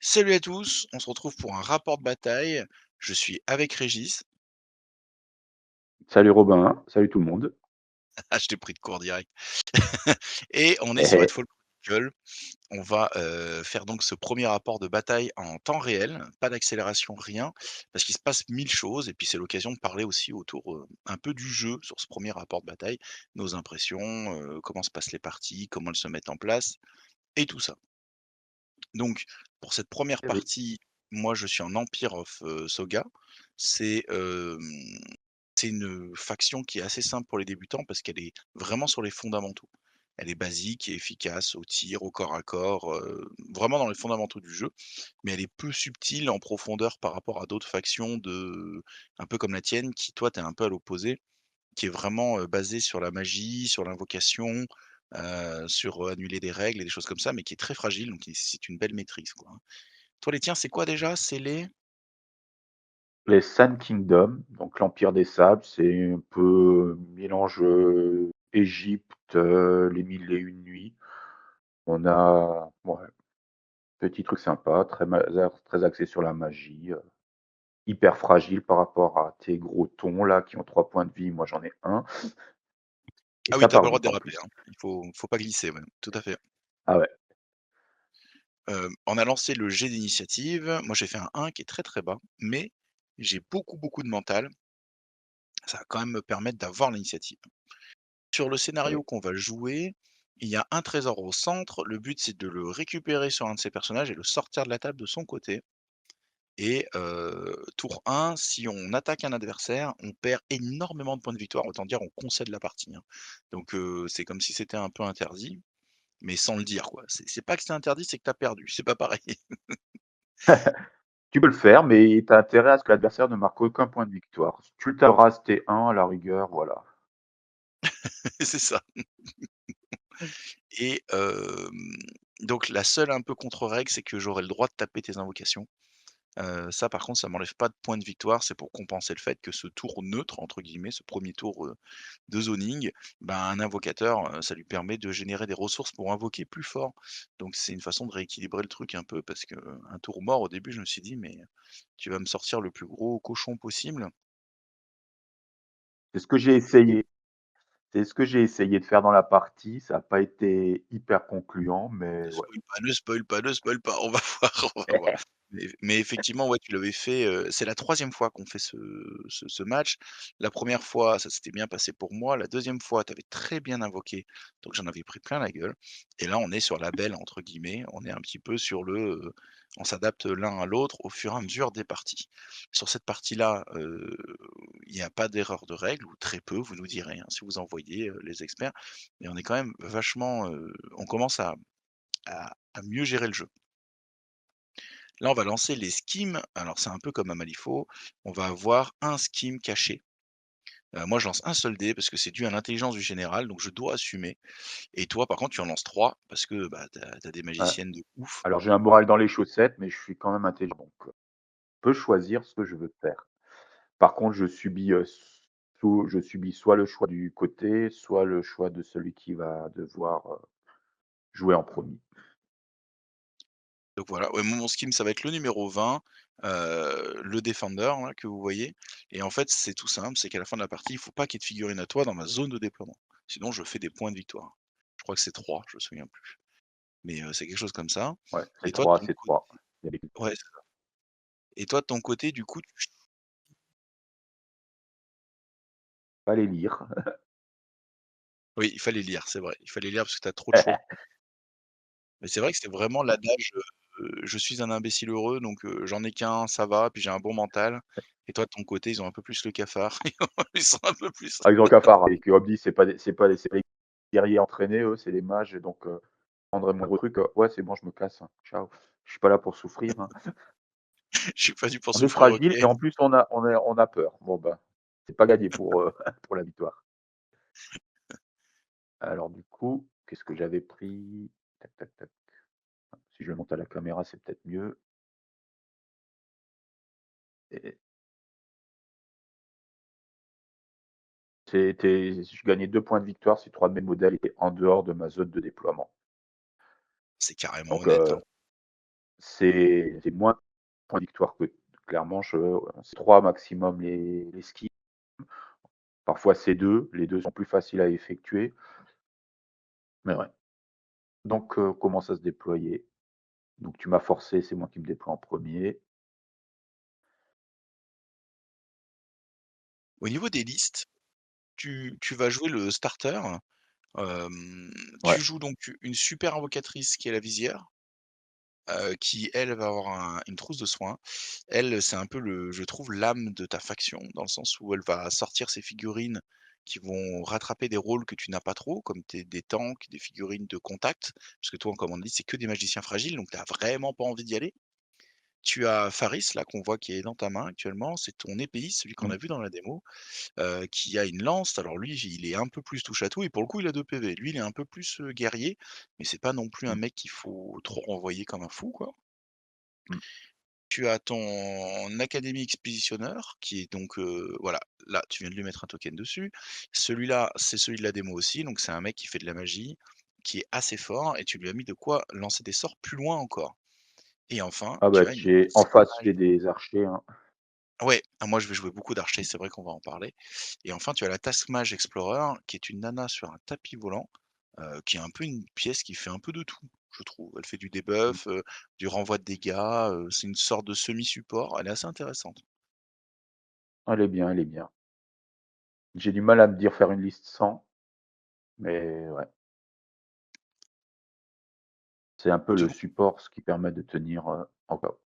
Salut à tous, on se retrouve pour un rapport de bataille. Je suis avec Régis. Salut Robin, salut tout le monde. Ah, je t'ai pris de court direct. Et on est Eh, sur eh, Redfall Chronicle. On va faire donc ce premier rapport de bataille en temps réel, pas d'accélération, rien, parce qu'il se passe mille choses. Et puis c'est l'occasion de parler aussi autour un peu du jeu sur ce premier rapport de bataille, nos impressions, comment se passent les parties, comment elles se mettent en place, et tout ça. Donc, pour cette première oui. partie, moi je suis en Empire of Saga. C'est c'est une faction qui est assez simple pour les débutants parce qu'elle est vraiment sur les fondamentaux. Elle est basique et efficace au tir, au corps à corps, vraiment dans les fondamentaux du jeu, mais elle est peu subtile en profondeur par rapport à d'autres factions un peu comme la tienne qui toi, tu es un peu à l'opposé, qui est vraiment, basée sur la magie, sur l'invocation, sur, annuler des règles et des choses comme ça, mais qui est très fragile, donc qui c'est une belle maîtrise, quoi, hein. Toi, les tiens, c'est quoi déjà? C'est les Les Sun Kingdom, donc l'Empire des Sables, c'est un peu mélange Égypte, les Mille et Une Nuits. On a ouais, petit truc sympa, très axé sur la magie, hyper fragile par rapport à tes gros tons là qui ont 3 points de vie, moi j'en ai un, et ah oui, ça tu as pas part le droit de vite en déraper, plus. hein. Il faut pas glisser, ouais, tout à fait. Ah ouais, On a lancé le jet d'initiative. Moi, j'ai fait un 1 qui est très, très bas, mais j'ai beaucoup, beaucoup de mental. Ça va quand même me permettre d'avoir l'initiative. Sur le scénario oui. qu'on va jouer, il y a un trésor au centre. Le but, c'est de le récupérer sur un de ses personnages et le sortir de la table de son côté. Et tour 1, si on attaque un adversaire, on perd énormément de points de victoire, autant dire on concède la partie, hein. Donc c'est comme si c'était un peu interdit, mais sans le dire, quoi. C'est pas que c'est interdit, c'est que tu as perdu, c'est pas pareil. Tu peux le faire, mais tu as intérêt à ce que l'adversaire ne marque aucun point de victoire. Tu t'auras tes 1 à la rigueur, voilà. C'est ça. Et donc la seule un peu contre-règle, c'est que j'aurai le droit de taper tes invocations. Ça par contre, ça m'enlève pas de points de victoire, c'est pour compenser le fait que ce tour «neutre» entre guillemets, ce premier tour, de zoning, ben, un invocateur, ça lui permet de générer des ressources pour invoquer plus fort. Donc c'est une façon de rééquilibrer le truc un peu parce que un tour mort au début, je me suis dit: «Mais tu vas me sortir le plus gros cochon possible». C'est ce que j'ai essayé. C'est ce que j'ai essayé de faire dans la partie, ça a pas été hyper concluant, mais Ne ouais. spoil pas, ne spoil pas, ne spoil pas, on va voir, on va voir. Mais effectivement, ouais, tu l'avais fait, c'est la troisième fois qu'on fait ce match. La première fois, ça s'était bien passé pour moi. La deuxième fois, tu avais très bien invoqué, donc j'en avais pris plein la gueule. Et là, on est sur «la belle» entre guillemets, on est un petit peu sur on s'adapte l'un à l'autre au fur et à mesure des parties. Sur cette partie-là, il y a pas d'erreur de règle ou très peu, vous nous direz, hein, si vous en voyez, les experts. Mais on est quand même vachement, on commence à mieux gérer le jeu. Là, on va lancer les schemes. Alors, c'est un peu comme à Malifaux. On va avoir un scheme caché. Moi, je lance un seul dé parce que c'est dû à l'intelligence du général, donc je dois assumer. Et toi, par contre, tu en lances 3 parce que bah, tu as des Ouais. magiciennes de ouf. Alors j'ai un moral dans les chaussettes, mais je suis quand même intelligent, donc je peux choisir ce que je veux faire. Par contre, je subis soit le choix du côté, soit le choix de celui qui va devoir, jouer en premier. Donc voilà, ouais, moi, mon scheme, ça va être le numéro 20, le Defender, là, que vous voyez. Et en fait, c'est tout simple, c'est qu'à la fin de la partie, il faut pas qu'il y ait de figurine à toi dans ma zone de déploiement. Sinon, je fais des points de victoire. Je crois que c'est 3, je me souviens plus. Mais c'est quelque chose comme ça. Ouais, c'est Et toi, de 3, ton c'est côté, 3. Il y a des ouais. Et toi, de ton côté, du coup, tu pas les lire. oui, il fallait lire, c'est vrai. Il fallait lire parce que tu as trop de choix. Mais c'est vrai que c'était vraiment l'adage, «Je suis un imbécile heureux, donc j'en ai qu'un, ça va, puis j'ai un bon mental». Et toi, de ton côté, ils ont un peu plus le cafard. Ils sont un peu plus Par exemple, cafard et que Hobby, c'est pas des guerriers entraînés, eux, c'est des mages, et donc prendre le moindre truc, ouais, c'est bon, je me casse, hein. Ciao. Je suis pas là pour souffrir, hein. je suis pas venu pour On est souffrir, OK. fragile et en plus on a peur. Bon, bah, c'est pas gagné pour, pour la victoire. Alors du coup, qu'est-ce que j'avais pris? Tac, tac, tac. Si je monte à la caméra, c'est peut-être mieux. Et je gagnais 2 points de victoire si 3 de mes modèles étaient en dehors de ma zone de déploiement. C'est carrément Donc honnête, hein. c'est moins contradictoire que clairement, c'est 3 maximum les skis. Parfois c'est 2, les 2 sont plus faciles à effectuer, mais ouais. Donc comment ça se déployait? Donc tu m'as forcé, c'est moi qui me déploie en premier. Au niveau des listes, tu vas jouer le starter, tu Ouais. joues donc une super invocatrice qui est la visière, qui elle va avoir une trousse de soins. Elle, c'est un peu le je trouve l'âme de ta faction, dans le sens où elle va sortir ses figurines qui vont rattraper des rôles que tu n'as pas trop, comme des tanks, des figurines de contact, parce que toi en commande list, c'est que des magiciens fragiles, donc tu as vraiment pas envie d'y aller. Tu as Faris là qu'on voit qui est dans ta main actuellement, c'est ton épéiste, celui qu'on Mmh, a vu dans la démo, qui a une lance. Alors lui, il est un peu plus touche à tout et pour le coup, il a 2 PV. Lui, il est un peu plus, guerrier, mais c'est pas non plus un mmh, mec qu'il faut trop renvoyer comme un fou, quoi. mmh. Tu as ton Académie Expéditionneur qui est donc, voilà, là, tu viens de lui mettre un token dessus. Celui-là, c'est celui de la démo aussi, donc c'est un mec qui fait de la magie, qui est assez fort et tu lui as mis de quoi lancer des sorts plus loin encore. Et enfin, Ah bah, tu as une j'ai en task face, mage. j'ai des archers, hein. Ouais, moi je vais jouer beaucoup d'archers, Mmh, c'est vrai qu'on va en parler. Et enfin, tu as la Task Mage Explorer, qui est une nana sur un tapis volant, qui est un peu une pièce qui fait un peu de tout, je trouve. Elle fait du mmh. debuff, du renvoi de dégâts, c'est une sorte de semi-support, elle est assez intéressante. Elle est bien, elle est bien. J'ai du mal à me dire faire une liste sans, mais ouais, c'est un peu De le mon support, ce qui permet de tenir, encore.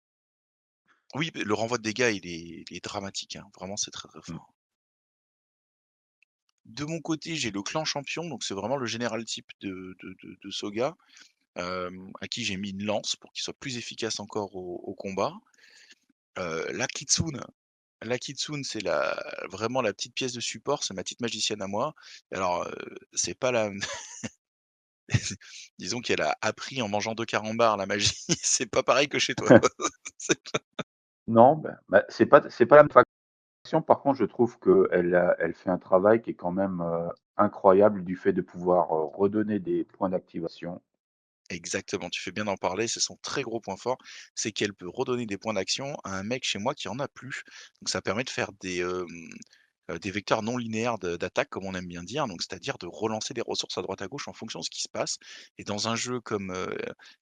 Oui, beh, le renvoi de dégâts, il est dramatique, hein, vraiment c'est très, très Mmh, fort. De mon côté, j'ai le clan champion, donc c'est vraiment le général type de Soga, à qui j'ai mis une lance pour qu'il soit plus efficace encore au combat. La Kitsune. La Kitsune, c'est la vraiment la petite pièce de support, c'est ma petite magicienne à moi. Alors, c'est pas la disons qu'elle a appris en mangeant 2 carambars la magie, c'est pas pareil que chez toi, quoi. C'est non, c'est pas la même faction, par contre, je trouve qu'elle fait un travail qui est quand même, incroyable du fait de pouvoir, redonner des points d'activation. exactement, tu fais bien d'en parler, c'est son très gros point fort, c'est qu'elle peut redonner des points d'action à un mec chez moi qui en a plus. Donc ça permet de faire des vecteurs non linéaires d'attaque comme on aime bien dire, donc c'est-à-dire de relancer des ressources à droite à gauche en fonction de ce qui se passe. Et dans un jeu comme,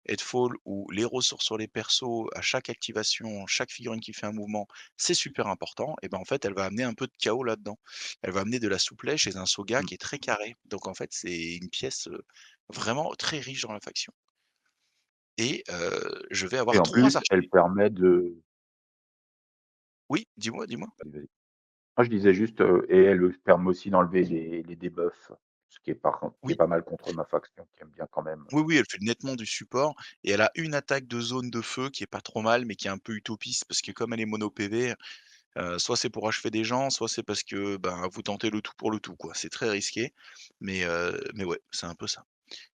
Headfall où les ressources sur les persos, à chaque activation, chaque figurine qui fait un mouvement, c'est super important et ben, en fait, elle va amener un peu de chaos là-dedans. Elle va amener de la souplesse chez un Soga Mmh, qui est très carré. Donc en fait, c'est une pièce, vraiment très riche dans la faction et je vais et avoir en 3 plus, elle archers. permet de Oui, dis-moi, dis-moi? vas-y, vas-y. Moi, je disais juste, et elle permet aussi d'enlever les debuffs, ce qui est par contre qui est Oui. pas mal contre ma faction qui aime bien quand même. Oui, oui, elle fait nettement du support et elle a une attaque de zone de feu qui est pas trop mal, mais qui est un peu utopiste parce que comme elle est mono PV, soit c'est pour achever des gens, soit c'est parce que, ben, vous tentez le tout pour le tout, quoi. C'est très risqué, mais ouais, c'est un peu ça.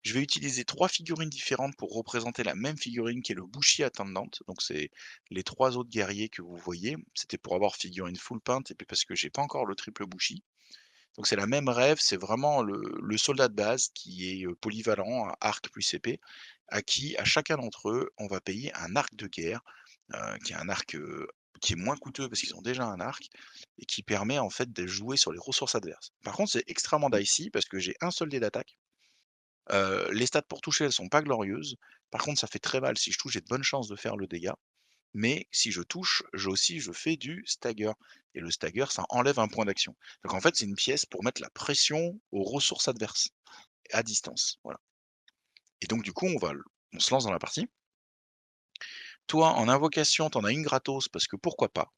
Je vais utiliser 3 figurines différentes pour représenter la même figurine qui est le Bushi Attendant, donc c'est les 3 autres guerriers que vous voyez. C'était pour avoir figurine full paint et puis parce que j'ai pas encore le triple Bushi. Donc c'est la même rêve, c'est vraiment le soldat de base qui est, polyvalent, à arc plus épée, à qui, à chacun d'entre eux, on va payer un arc de guerre, qui est un arc, qui est moins coûteux parce qu'ils ont déjà un arc et qui permet en fait de jouer sur les ressources adverses. Par contre, c'est extrêmement Mmh, dicey parce que j'ai un seul dé d'attaque, les stats pour toucher, elles sont pas glorieuses. Par contre, ça fait très mal si je touche, j'ai de bonnes chances de faire le dégât. Mais si je touche, je fais du stagger et le stagger, ça enlève un point d'action. Donc en fait, c'est une pièce pour mettre la pression aux ressources adverses, à distance, voilà. Et donc du coup, on se lance dans la partie. Toi, en invocation, tu en as une gratos parce que pourquoi pas?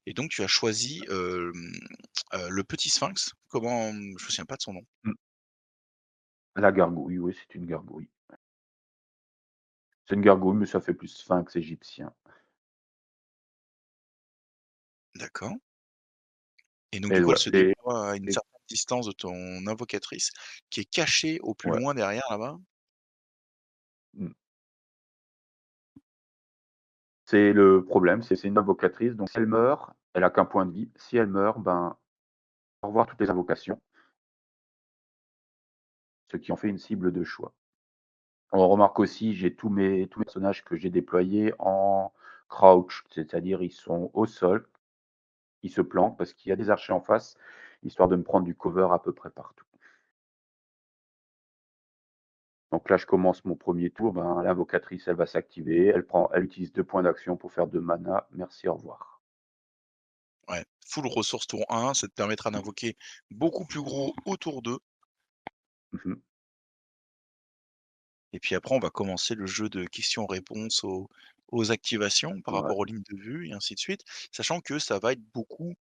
Et donc tu as choisi, le petit sphinx. Comment? Je me souviens pas de son nom. mmh. La gargouille, oui, c'est une gargouille. C'est une gargouille, mais ça fait plus sphinx égyptien. D'accord. Et donc Et du coup, elle ouais, se les déploie à une les certaine distance de ton invocatrice, qui est cachée au plus ouais, loin derrière là-bas. mmh. C'est le problème, c'est une invocatrice, donc si elle meurt, elle a qu'un point de vie. Si elle meurt, ben, au revoir toutes les invocations, ce qui en fait une cible de choix. On remarque aussi, j'ai tous mes personnages que j'ai déployés en crouch, c'est-à-dire ils sont au sol, ils se planquent parce qu'il y a des archers en face, histoire de me prendre du cover à peu près partout. Donc là, je commence mon premier tour, ben, l'invocatrice, elle va s'activer, elle utilise 2 points d'action pour faire 2 mana. Merci, au revoir. Ouais, full ressources tour 1, ça te permettra Mmh. d'invoquer beaucoup plus gros au tour 2 Mmh mh. et puis après on va commencer le jeu de questions-réponses aux activations par Ouais, rapport aux lignes de vue et ainsi de suite. Sachant que ça va être beaucoup,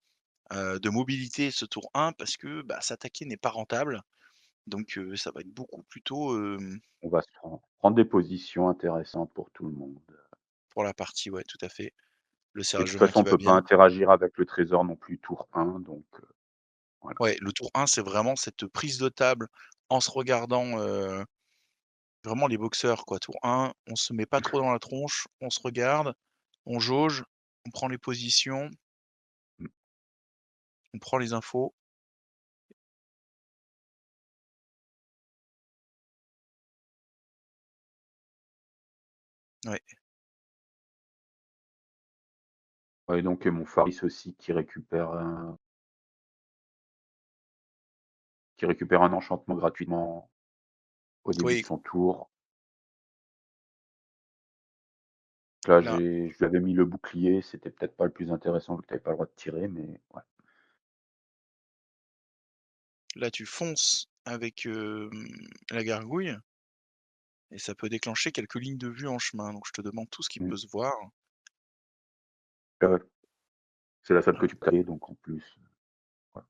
de mobilité ce tour 1 parce que, bah, s'attaquer n'est pas rentable. Donc ça va être beaucoup plutôt, on va se prendre des positions intéressantes pour tout le monde. pour la partie ouais, tout à fait. Le Et de toute cerf-gemin façon, qui on va peut bien. pas interagir avec le trésor non plus tour 1, donc voilà. Ouais, le tour 1, c'est vraiment cette prise de table en se regardant, vraiment les boxeurs quoi. Tour 1, on se met pas trop dans la tronche, on se regarde, on jauge, on prend les positions, Mmh. on prend les infos. Ouais, Ouais, donc mon Faris aussi qui récupère un enchantement gratuitement au début de oui, son tour. Là, là je lui avais mis le bouclier, c'était peut-être pas le plus intéressant vu que tu avais pas le droit de tirer, mais ouais. là tu fonces avec, la gargouille et ça peut déclencher quelques lignes de vue en chemin. Donc je te demande tout ce qui Mmh. peut se voir. Ouais, c'est la seule que Voilà. tu peux créer, donc en plus, ouais.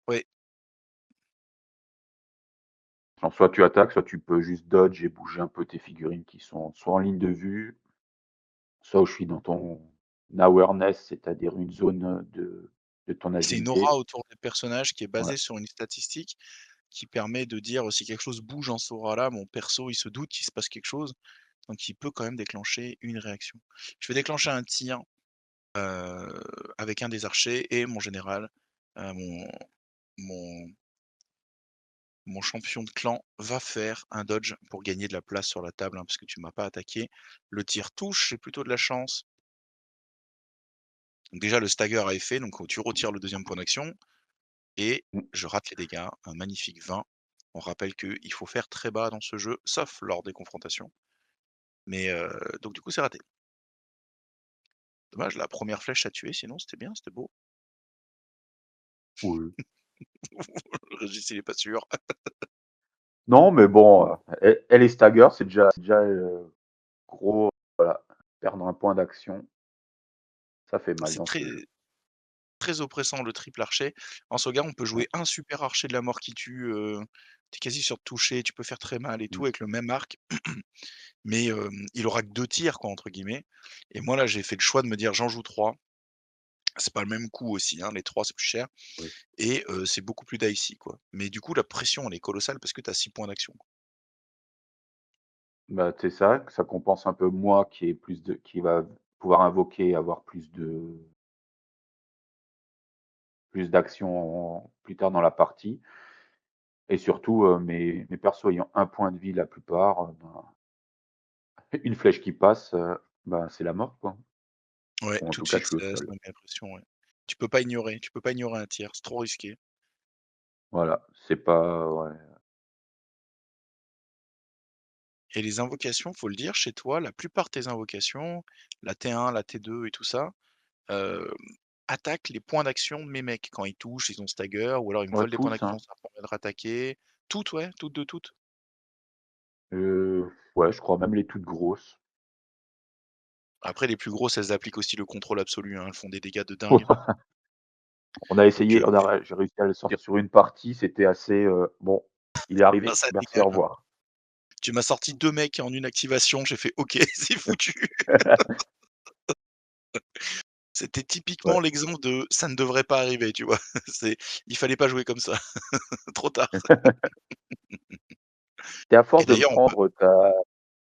Ouais, Genre soit tu attaques, soit tu peux juste dodge et bouger un peu tes figurines qui sont soit en ligne de vue, soit où je suis dans ton awareness, c'est-à-dire une zone, de ton c'est une aura agilité. autour des personnages qui est Ouais. basée sur une statistique qui permet de dire, si quelque chose bouge dans cette aura-là, mon perso, il se doute qu'il se passe quelque chose, donc il peut quand même déclencher une réaction. Je vais déclencher un tir, heu, avec un des archers et mon général, mon mon mon champion de clan va faire un dodge pour gagner de la place sur la table, hein, parce que tu m'as pas attaqué. Le tir touche, j'ai plutôt de la chance. Donc déjà le stagger a effet, donc tu retires le deuxième point d'action et Mmh. je rate les dégâts, un magnifique 20. On rappelle qu'il faut faire très bas dans ce jeu, sauf lors des confrontations. Mais donc du coup, c'est raté. Dommage, la première flèche a tué, sinon c'était bien, c'était beau. Oui. Le Régis, il est pas sûr. Non, mais bon, elle est stagger, c'est déjà, gros, voilà, perdre un point d'action, ça fait mal C'est dans très ce jeu. très oppressant le triple archer. En sauvegarde, on peut Ouais. jouer un super archer de la mort qui tue, tu quasi sûr de toucher, tu peux faire très mal et Mmh. tout avec le même arc, mais il aura que 2 tirs quoi, entre guillemets et moi là, j'ai fait le choix de me dire: «J'en joue 3». C'est pas le même coût aussi, hein, les 3 c'est plus cher Oui. et c'est beaucoup plus dicey quoi. Mais du coup, la pression elle est colossale parce que tu as 6 points d'action. Bah, c'est ça, que ça compense un peu moi qui va pouvoir invoquer et avoir plus d'action plus tard dans la partie et surtout, mes persos ayant un point de vie la plupart, ben, une flèche qui passe, bah, c'est la mort, quoi. Ouais, Ou en tout tout de cas, je suite suis au ça sol. met la pression, ouais. Tu peux pas ignorer un tir, c'est trop risqué. Voilà, c'est pas ouais. Et les invocations, faut le dire, chez toi, la plupart de tes invocations, la T1, la T2 et tout ça, hem, attaquent les points d'action de mes mecs. Quand ils touchent, ils ont stagger ou alors ils me Ouais, volent des points tous, d'action, hein. ça me permet de rattaquer. Toutes, ouais, toutes de toutes. Ouais, je crois même les toutes grosses. Après les plus grosses, elles appliquent aussi le contrôle absolu, hein, elles font des dégâts de dingue. On a Donc essayé, j'ai réussi à le sortir sur une partie, c'était assez, bon, il est ah arrivé, ça merci, au dégage, hein. revoir. Tu m'as sorti 2 mecs en une activation, j'ai fait: «OK, c'est foutu». C'était Ouais. typiquement l'exemple de ça ne devrait pas arriver, tu vois? C'est il fallait pas jouer comme ça, trop tard. Et à Et force de me d'ailleurs on peut prendre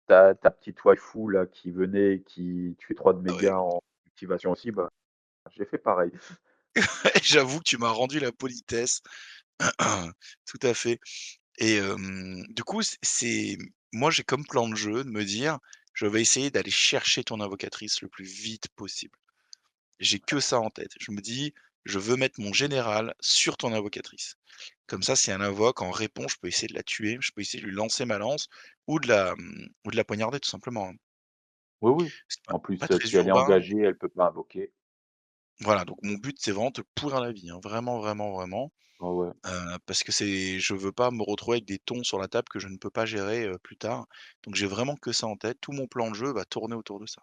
ta petite waifu là qui venait et qui tuait 3 de mes ah ouais, gars en activation aussi, bah, j'ai fait pareil. j'avoue que tu m'as rendu la politesse. Tout à fait et du coup, c'est moi, j'ai comme plan de jeu de me dire: «Je vais essayer d'aller chercher ton invocatrice le plus vite possible». J'ai que ça en tête. Je me dis: «Je veux mettre mon général sur ton invocatrice». Comme ça, si elle invoque, en réponse, je peux essayer de la tuer, je peux essayer de lui lancer ma lance ou de la poignarder tout simplement, hein. Oui, oui. C'est En pas plus, très si elle est urbain. engagée, elle peut pas invoquer. Voilà, donc mon but, c'est vraiment de te pourrir la vie, hein, vraiment, vraiment, vraiment, Ouais, ouais. parce que je veux pas me retrouver avec des tons sur la table que je ne peux pas gérer, plus tard. Donc j'ai vraiment que ça en tête. Tout mon plan de jeu va tourner autour de ça.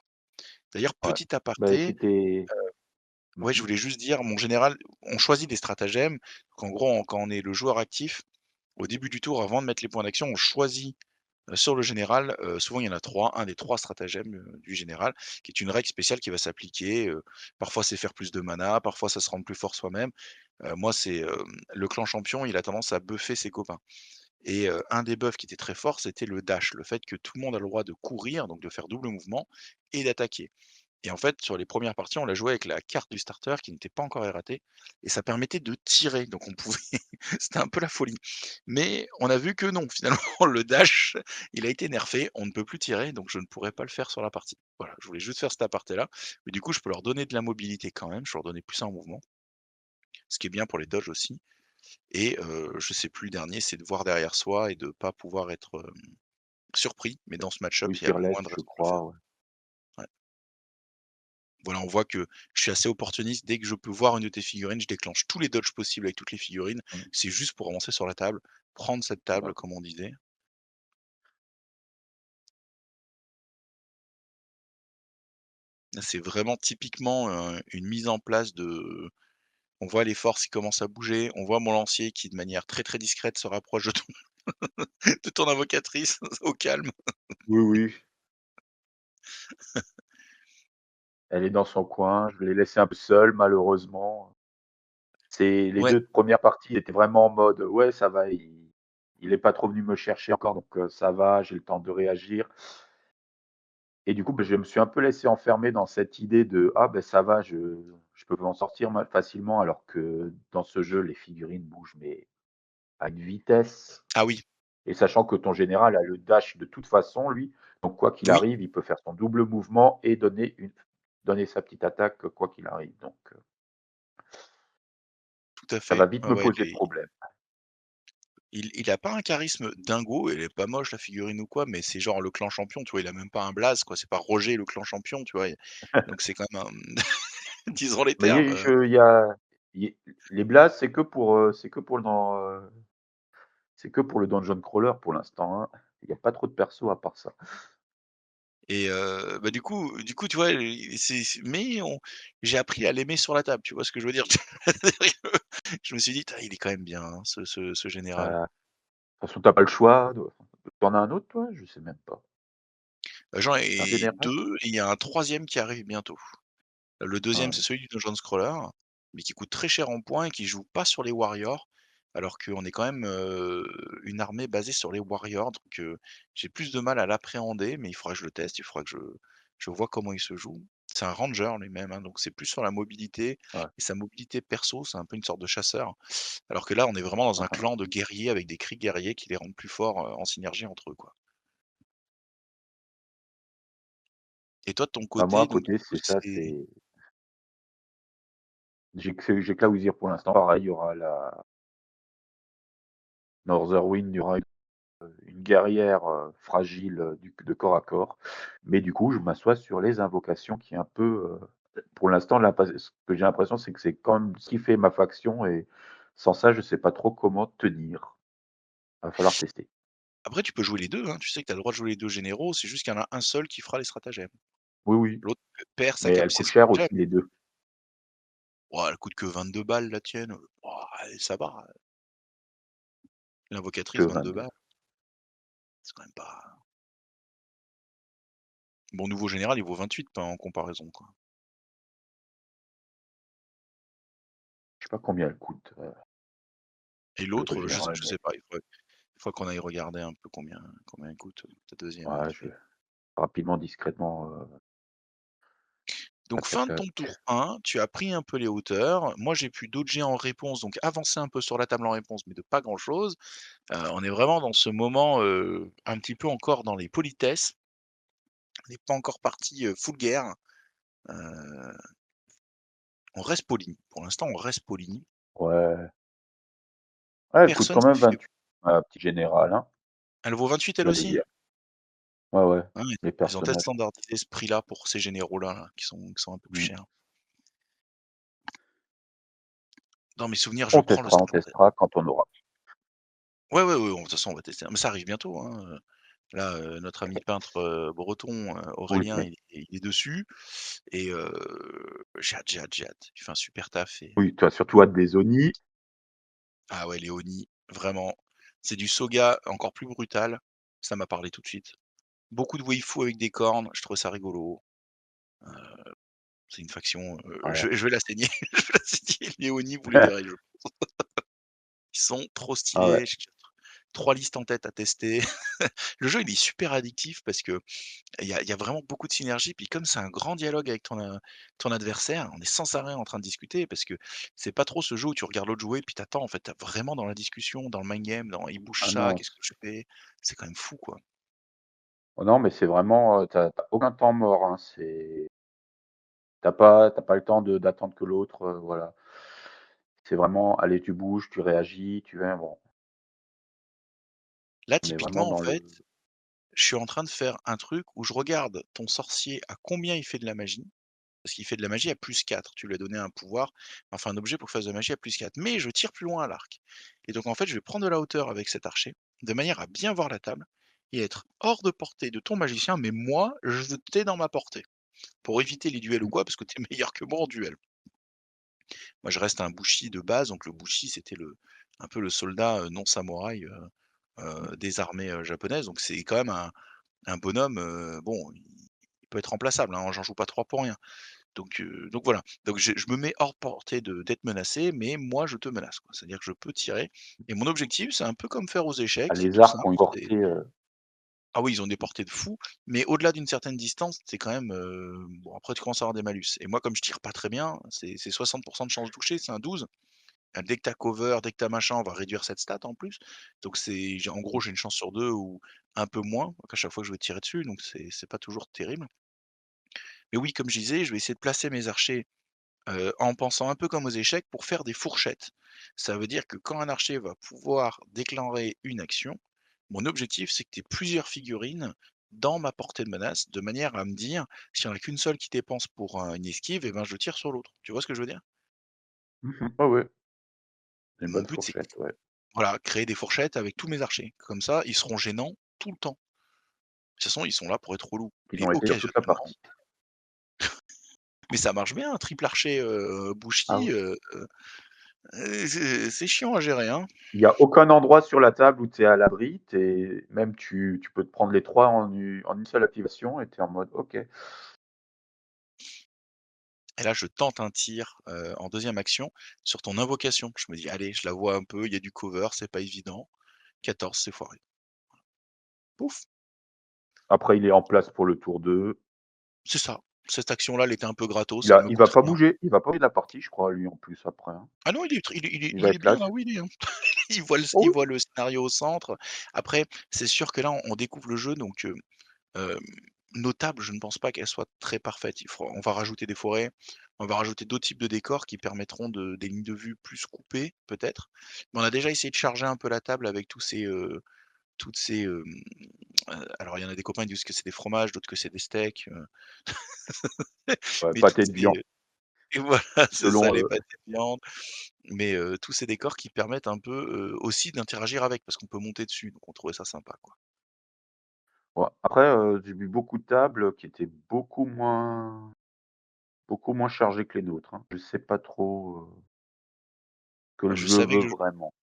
D'ailleurs, Ouais. petit Bah, aparté, si tu ouais, je mmh voulais juste dire, mon général, on choisit des stratagèmes. Donc en gros, quand on est le joueur actif, au début du tour, avant de mettre les points d'action, on choisit, sur le général, souvent il y en a 3, un des 3 stratagèmes, du général, qui est une règle spéciale qui va s'appliquer, parfois c'est faire plus de mana, parfois ça se rendre plus fort soi-même. Moi c'est, le clan champion, il a tendance à buffer ses copains et un des buffs qui était très fort, c'était le dash, le fait que tout le monde a le droit de courir, donc de faire double mouvement et d'attaquer. Et en fait, sur les premières parties, on l'a joué avec la carte du starter qui n'était pas encore erratée et ça permettait de tirer, donc on pouvait c'était un peu la folie. Mais on a vu que non, finalement, le dash, il a été nerfé, on ne peut plus tirer, donc je ne pourrais pas le faire sur la partie. Voilà, je voulais juste faire cet aparté-là, mais du coup, je peux leur donner de la mobilité quand même, je peux leur donner plus en mouvement, ce qui est bien pour les dodges aussi et je sais plus, le dernier, c'est de voir derrière soi et de pas pouvoir être, surpris, mais dans ce match-up, oui, il y a moins Fearless, de je raisons de le faire. crois, ouais. Ouais. Voilà, on voit que je suis assez opportuniste. Dès que je peux voir une de tes figurines, je déclenche tous les dodges possibles avec toutes les figurines. Mmh. C'est juste pour avancer sur la table, prendre cette table, comme on disait. Là, c'est vraiment typiquement, une mise en place de on voit les forces qui commencent à bouger, on voit mon lancier qui, de manière très, très discrète, se rapproche de ton de ton invocatrice au calme. Oui, oui, elle est dans son coin, je l'ai laissée un peu seule malheureusement. C'est les Ouais. 2 premières parties étaient vraiment en mode: «Ouais, ça va, il est pas trop venu me chercher encore donc ça va, j'ai le temps de réagir» et du coup, beh, je me suis un peu laissé enfermer dans cette idée de: «Ah ben ça va, je peux m'en sortir ma facilement» alors que dans ce jeu, les figurines bougent mais à une vitesse Ah oui, et sachant que ton général a le dash de toute façon lui, donc quoi qu'il oui, arrive, il peut faire son double mouvement et donner sa petite attaque, quoi qu'il arrive donc tout à ça va fait. vite Ouais, me ouais, poser problème. il a pas un charisme dingo, elle est pas moche la figurine ou quoi, mais c'est genre le clan champion, tu vois? Il a même pas un blaze quoi, c'est pas Roger le clan champion, tu vois? Donc c'est quand même un disons les Mais termes, il y a il les blasts, c'est que pour le dungeon crawler pour l'instant, hein. Il y a pas trop de persos à part ça. et bah, du coup, tu vois? C'est mais on j'ai appris à l'aimer sur la table, tu vois ce que je veux dire? Je me suis dit: «Tain, il est quand même bien, hein, ce général». De toute façon, tu as pas le choix de tu en as un autre toi? Je sais même pas. J'en Tu as un ai général? 2 et il y a un troisième qui arrive bientôt. Le Ah deuxième c'est ouais. celui du dungeon scroller, mais qui coûte très cher en points et qui joue pas sur les warriors, alors qu'on est quand même, une armée basée sur les warriors, donc j'ai plus de mal à l'appréhender, mais il faudra que je le teste, il faudra que je vois comment il se joue. C'est un ranger lui-même, hein, donc c'est plus sur la mobilité Ouais. et sa mobilité perso, c'est un peu une sorte de chasseur. Alors que là, on est vraiment dans un Hein, hein. clan de guerriers avec des cris guerriers qui les rendent plus forts, en synergie entre eux, quoi. Et toi de ton Bah, moi à côté, donc du côté, coup c'est ça, c'est j'ai que Laouzir pour l'instant. Pareil, il y aura la Northernwind, il y aura une guerrière, fragile, du de corps à corps. Mais du coup, je m'assois sur les invocations qui est un peu, pour l'instant, là, ce que j'ai l'impression, c'est que c'est quand même ce qui fait ma faction et sans ça, je sais pas trop comment tenir. Va falloir tester. après tu peux jouer les 2, hein, tu sais que tu as le droit de jouer les 2 généraux, c'est juste qu'il y en a un seul qui fera les stratagèmes. Oui, oui, L'autre perd sa mais elles capacité coûtent cher stratagème. aussi les 2. Oh, elle coûte que 22 balles la tienne, oh, allez ça va, Que l'invocatrice 22 22. balles, c'est quand même pas bon nouveau général il vaut 28 pas en comparaison, quoi. Je sais pas combien elles coûtent, Et le l'autre, général, je mais sais pas, il faudrait qu'on aille regarder un peu combien elle coûte, ta deuxième en ouais, je effet. rapidement, discrètement, Donc Tac, tac, fin de ton tac. tour 1, tu as pris un peu les hauteurs. Moi, j'ai pu dodger en réponse, donc avancer un peu sur la table en réponse, mais de pas grand chose. On est vraiment dans ce moment, un petit peu encore dans les politesses. On n'est pas encore parti, full guerre. Heu, on reste poli. Pour l'instant, on reste poli. Ouais. Ouais, elle coûte Personne quand s'est même fait 28, ma petite Générale, hein, elle vaut 28 elle j'allais aussi? dire. Ouais, ouais, Ah ouais, les ils ont peut-être personnages. standardisé ce prix-là pour ces généraux-là, là, qui sont un peu plus Mmh. chers. Dans mes souvenirs, je On prends le testera, on standard. testera quand on aura. Ouais, ouais, ouais, de toute façon, on va tester. Mais ça arrive bientôt, hein, là, notre ami peintre, breton, Oui, Aurélien, il est dessus et j'ai hâte, j'ai hâte, j'ai hâte. Il fait un super taf et oui, tu as surtout hâte des Oni. ah ouais, les Oni, vraiment, c'est du Soga encore plus brutal. Ça m'a parlé tout de suite. Beaucoup de waifu avec des cornes, je trouve ça rigolo. C'est une faction, Ouais, je vais la saigner, je vais la saigner, les Oni, vous les verrez, ils sont trop ah ouais. stylés, j'ai déjà 3 listes en tête à tester. Le jeu, il est super addictif parce que il y a vraiment beaucoup de synergie, puis comme c'est un grand dialogue avec ton adversaire, on est sans arrêt en train de discuter parce que c'est pas trop ce jeu où tu regardes l'autre jouer puis t'attends en fait, tu vraiment dans la discussion, dans le mind game, dans: «Il bouge Ah ça, non. qu'est-ce que je fais?» C'est quand même fou, quoi. Oh non, mais c'est vraiment, tu as aucun temps mort, hein, tu as pas le temps de d'attendre que l'autre, voilà. C'est vraiment, allez, tu bouges, tu réagis, tu es bon, Là, on est vraiment typiquement, en dans fait, le je suis en train de faire un truc où je regarde ton sorcier à combien il fait de la magie. Parce qu'il fait de la magie à +4. Tu lui as donné un pouvoir, enfin un objet pour faire de la magie à +4. Mais je tire plus loin à l'arc. Et donc en fait, je vais prendre de la hauteur avec cet archer, de manière à bien voir la table et être hors de portée de ton magicien, mais moi, je t'ai dans ma portée. Pour éviter les duels ou mmh, quoi, parce que tu es meilleur que moi en duel. Moi, je reste un bushi de base, donc le bushi, c'était un peu le soldat non samouraï mmh. des armées japonaises. Donc c'est quand même un bonhomme, bon, il peut être remplaçable, hein, j'en joue pas 3 pour rien. Donc voilà. Donc je me mets hors portée d'être menacé, mais moi je te menace, quoi. C'est-à-dire que je peux tirer et mon objectif, c'est un peu comme faire aux Ah, échecs, c'est les tout arcs simple, ont une c'est portée, ah oui, ils ont des portées de fou, mais au-delà d'une certaine distance, c'est quand même, bon après tu commences à avoir des malus et moi comme je tire pas très bien, c'est 60 de chance de toucher, c'est un 12. Dès que tu cover, dès que tu machin, on va réduire cette stat en plus. Donc j'ai en gros, mmh, j'ai une chance sur 2 ou un peu moins, donc à chaque fois que je vais tirer dessus, donc c'est pas toujours terrible. Mais oui, comme je disais, je vais essayer de placer mes archers en pensant un peu comme aux échecs pour faire des fourchettes. Ça veut dire que quand un archer va pouvoir déclarer une action, mon objectif c'est que tu aies plusieurs figurines dans ma portée de menace, de manière à me dire, s'il n'y en a qu'une seule qui dépense pour une esquive, et ben je tire sur l'autre. Tu vois ce que je veux dire? mmh. Ouais, ouais, une Mon bonne but c'est fourchette, ouais. voilà, créer des fourchettes avec tous mes archers. Comme ça, ils seront gênants tout le temps. De toute façon, ils sont là pour être relous Ils et vont être meilleurs toute la occasionnellement partie. mais ça marche bien un triple archer, Ah Bushi, oui. c'est chiant à gérer, hein. Il y a aucun endroit sur la table où tu es à l'abri, même tu peux te prendre les 3 en une seule activation et tu es en mode: «OK». Et là, je tente un tir, en deuxième action sur ton invocation. Je me dis: «Allez, je la vois un peu, il y a du cover, c'est pas évident». 14, c'est foiré. Pouf! Après il est en place pour le tour 2. C'est ça. Cette action-là, elle était un peu gratos, Il elle a me il va coûte pas rien. bouger, il va pas bouger de la partie je crois lui en plus après, hein. Ah non, il est Il va il est être là bien là où il est, hein. oh Il oui! voit le scénario au centre. Après, c'est sûr que là, on découvre le jeu donc hem, nos tables, je ne pense pas qu'elles soient très parfaites. On va rajouter des forêts, on va rajouter d'autres types de décors qui permettront des lignes de vue plus coupées, peut-être. Mais on a déjà essayé de charger un peu la table avec tous ces, toutes ces, alors il y en a des copains, ils disent que c'est des fromages, d'autres que c'est des steaks, Ouais, mais toutes pâté de ces viande et voilà, c'est ça, selon, les pâtés de viande, mais tous ces décors qui permettent un peu, aussi d'interagir avec, parce qu'on peut monter dessus, donc on trouvait ça sympa, quoi. ouais. Après, j'ai vu beaucoup de tables qui étaient beaucoup moins chargées que les nôtres, hein. Je sais pas trop, ce que Bah, le jeu veut vraiment.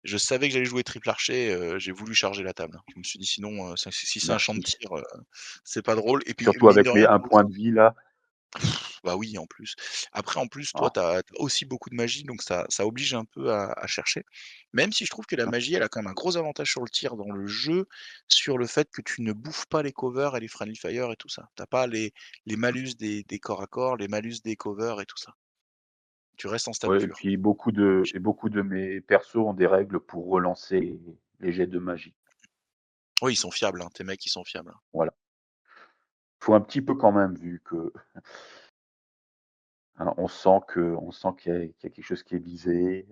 je savais que j'allais jouer triple archer, j'ai voulu charger la table. Je me suis dit: «Sinon, si c'est un champ de Merci. tir, c'est pas drôle» et puis Surtout mine de avec mes rien, 1 pour le point de vie là. Bah, oui, en plus. Après, en plus, toi, Ah, tu as aussi beaucoup de magie, donc ça oblige un peu à chercher. Même si je trouve que la hein. magie, elle a quand même un gros avantage sur le tir dans le jeu, sur le fait que tu ne bouffes pas les covers et les friendly fire et tout ça. Tu as pas les malus des corps à corps, les malus des covers et tout ça. Tu restes en stade Ouais, et pur. puis beaucoup de mes persos ont des règles pour relancer les jets de magie. Oui, ils sont fiables, hein, tes mecs, ils sont fiables, hein. Voilà. Faut un petit peu quand même vu que, hein, on sent qu'il y a quelque chose qui est visé.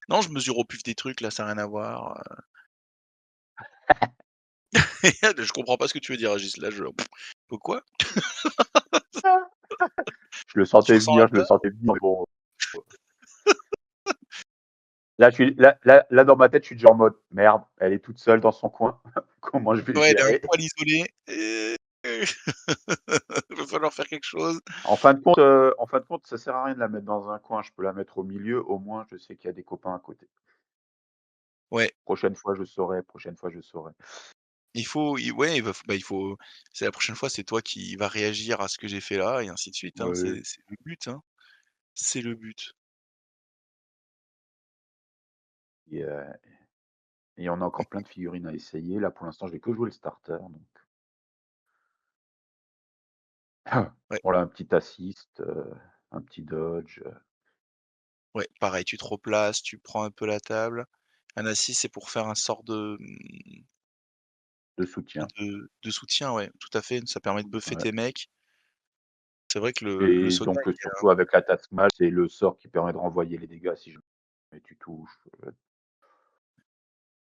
Non, je mesure au pif des trucs, là, ça a rien à voir, je comprends pas ce que tu veux dire, Régis, là, je quoi? Tu ressens la Je le peur? sentais venir, mais bon, là dans ma tête, je suis déjà en mode: «Merde, elle est toute seule dans son coin, comment je vais Ouais, elle est un gérer?» poil isolée, va falloir faire quelque chose. En fin de compte, ça sert à rien de la mettre dans un coin, je peux la mettre au milieu, au moins je sais qu'il y a des copains à côté. Ouais, Prochaine fois je saurai. il faut i ouais, il faut c'est la prochaine fois, c'est toi qui vas réagir à ce que j'ai fait là et ainsi de suite, hein. Ouais, C'est le but, hein. C'est le but. et et on a encore plein de figurines à essayer. Là, pour l'instant, je vais que jouer le starter, donc Ouais, voilà, un petit assist, un petit dodge, ouais, pareil, tu te replaces, tu prends un peu la table. Un assis, c'est pour faire un sort de soutien. de soutien, ouais, tout à fait. Ça permet de buffer Ouais, tes mecs. C'est vrai que le et soldat, donc il surtout avec la taskmash, c'est le sort qui permet de renvoyer les dégâts jamais tu touches,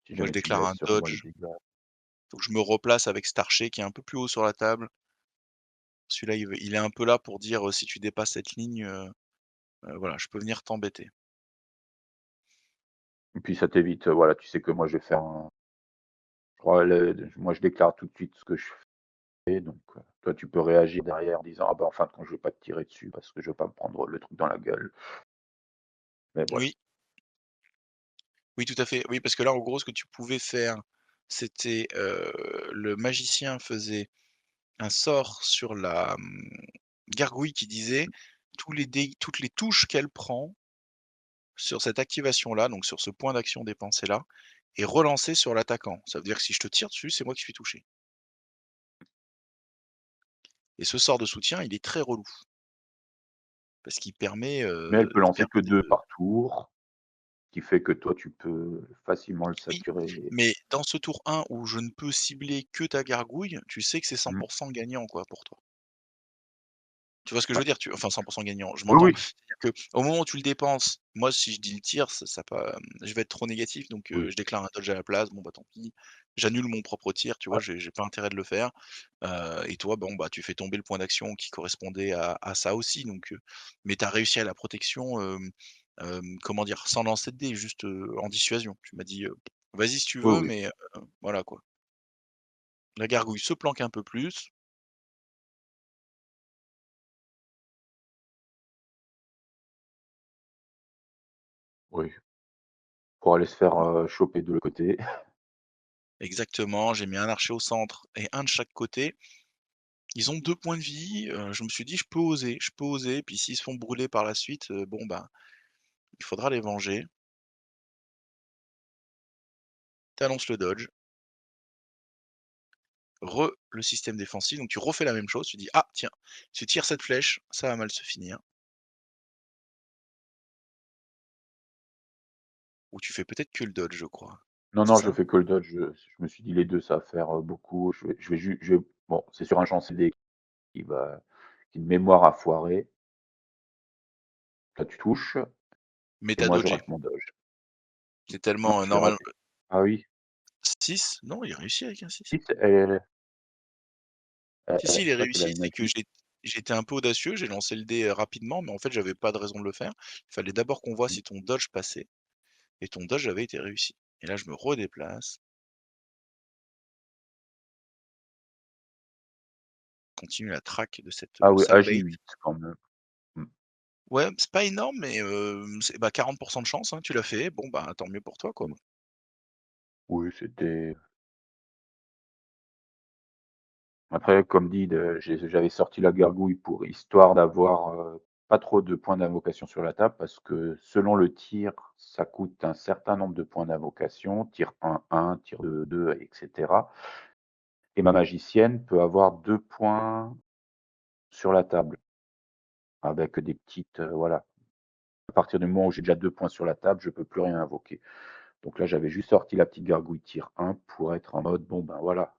si moi, je jamais tu déclare laisses, un ça renvoie les dodge, dégâts. faut que je me replace avec Starcher qui est un peu plus haut sur la table. Celui-là, il est un peu là pour dire, si tu dépasses cette ligne, voilà, je peux venir t'embêter. Et puis ça t'évite, voilà, tu sais que moi je vais faire un ouais, moi je déclare tout de suite ce que je fais, donc toi tu peux réagir derrière en disant: «Ah bah, en fin de compte, je vais pas te tirer dessus parce que je veux pas me prendre le truc dans la gueule». Mais voilà. Oui, oui, tout à fait. Oui, parce que là, en gros, ce que tu pouvais faire, c'était, le magicien faisait un sort sur la, gargouille qui disait: toutes les touches qu'elle prend sur cette activation-là, donc sur ce point d'action dépensé-là, est relancée sur l'attaquant. Ça veut dire que si je te tire dessus, c'est moi qui suis touché et ce sort de soutien, il est très relou parce Mais elle peut il lancer que permet 2 de par tour, ce qui fait que toi tu peux facilement le oui, saturer. mais dans ce tour 1 où je ne peux cibler que ta gargouille, tu sais que c'est cent Mmh, pour 100 gagnant, quoi, pour toi. Tu vois ce que je ouais. veux dire? Enfin 100 gagnant, je Oui, m'entends. oui, C'est-à-dire qu'au moment où tu le dépenses, moi si je dis le tir, ça pas, je vais être trop négatif donc oui, je déclare un dodge à la place, bon bah tant pis. J'annule mon propre tir, tu vois? ouais. J'ai pas intérêt de le faire, et toi bon bah tu fais tomber le point d'action qui correspondait à ça aussi donc mais tu as réussi à la protection, comment dire? Sans lancer de dés, juste, en dissuasion. Tu m'as dit: «Vas-y si tu Oui, veux oui, mais voilà quoi». La gargouille se planque un peu plus. oui, pour aller se faire, Voilà. choper de l'autre côté. Exactement, j'ai mis un archer au centre et un de chaque côté. Ils ont 2 points de vie, je me suis dit: je peux oser», puis s'ils se font brûler par la suite, bon, bah, il faudra les venger. Tu annonces le dodge, le système défensif, donc tu refais la même chose, tu dis: «Ah tiens, tu tires cette flèche, ça va mal se finir». Ou tu fais peut-être que le dodge, je crois. Non, C'est non, je ça? fais que le dodge, je me suis dit: «Les 2 ça va faire, beaucoup». Je vais bon, c'est sur un champ CD qui de mémoire a foiré. Là, tu touches Mais et tu moi je dodgé. rate mon dodge. C'est Non, tellement, je l'ai raté. Ah oui, 6? Non, il réussit avec un 6. si, elle Si, si, il est je crois qu'elle a réussi, une c'est que acquis. j'ai été un peu audacieux, j'ai lancé le dé, rapidement, mais en fait, j'avais pas de raison de le faire. Il fallait d'abord qu'on voit Mmh. si ton dodge passait et ton dodge avait été réussi. Et là, je me redéplace, continue la traque de cette, Ah oui, sale bête. AJ8 quand même. Mmh. Ouais, c'est pas énorme, mais c'est bah, 40 de chance, hein, tu l'as fait, bon, bah, tant mieux pour toi, quoi. Mmh. Oui, c'était Après, comme dit, j'avais sorti la gargouille pour histoire d'avoir, pas trop de points d'invocation sur la table parce que selon le tir, ça coûte un certain nombre de points d'invocation, tir 1, tir 2 et cetera et ma magicienne peut avoir 2 points sur la table avec des petites, voilà. À partir du moment où j'ai déjà 2 points sur la table, je peux plus rien invoquer. Donc là, j'avais juste sorti la petite gargouille tir 1 pour être en mode: «Bon, ben, voilà,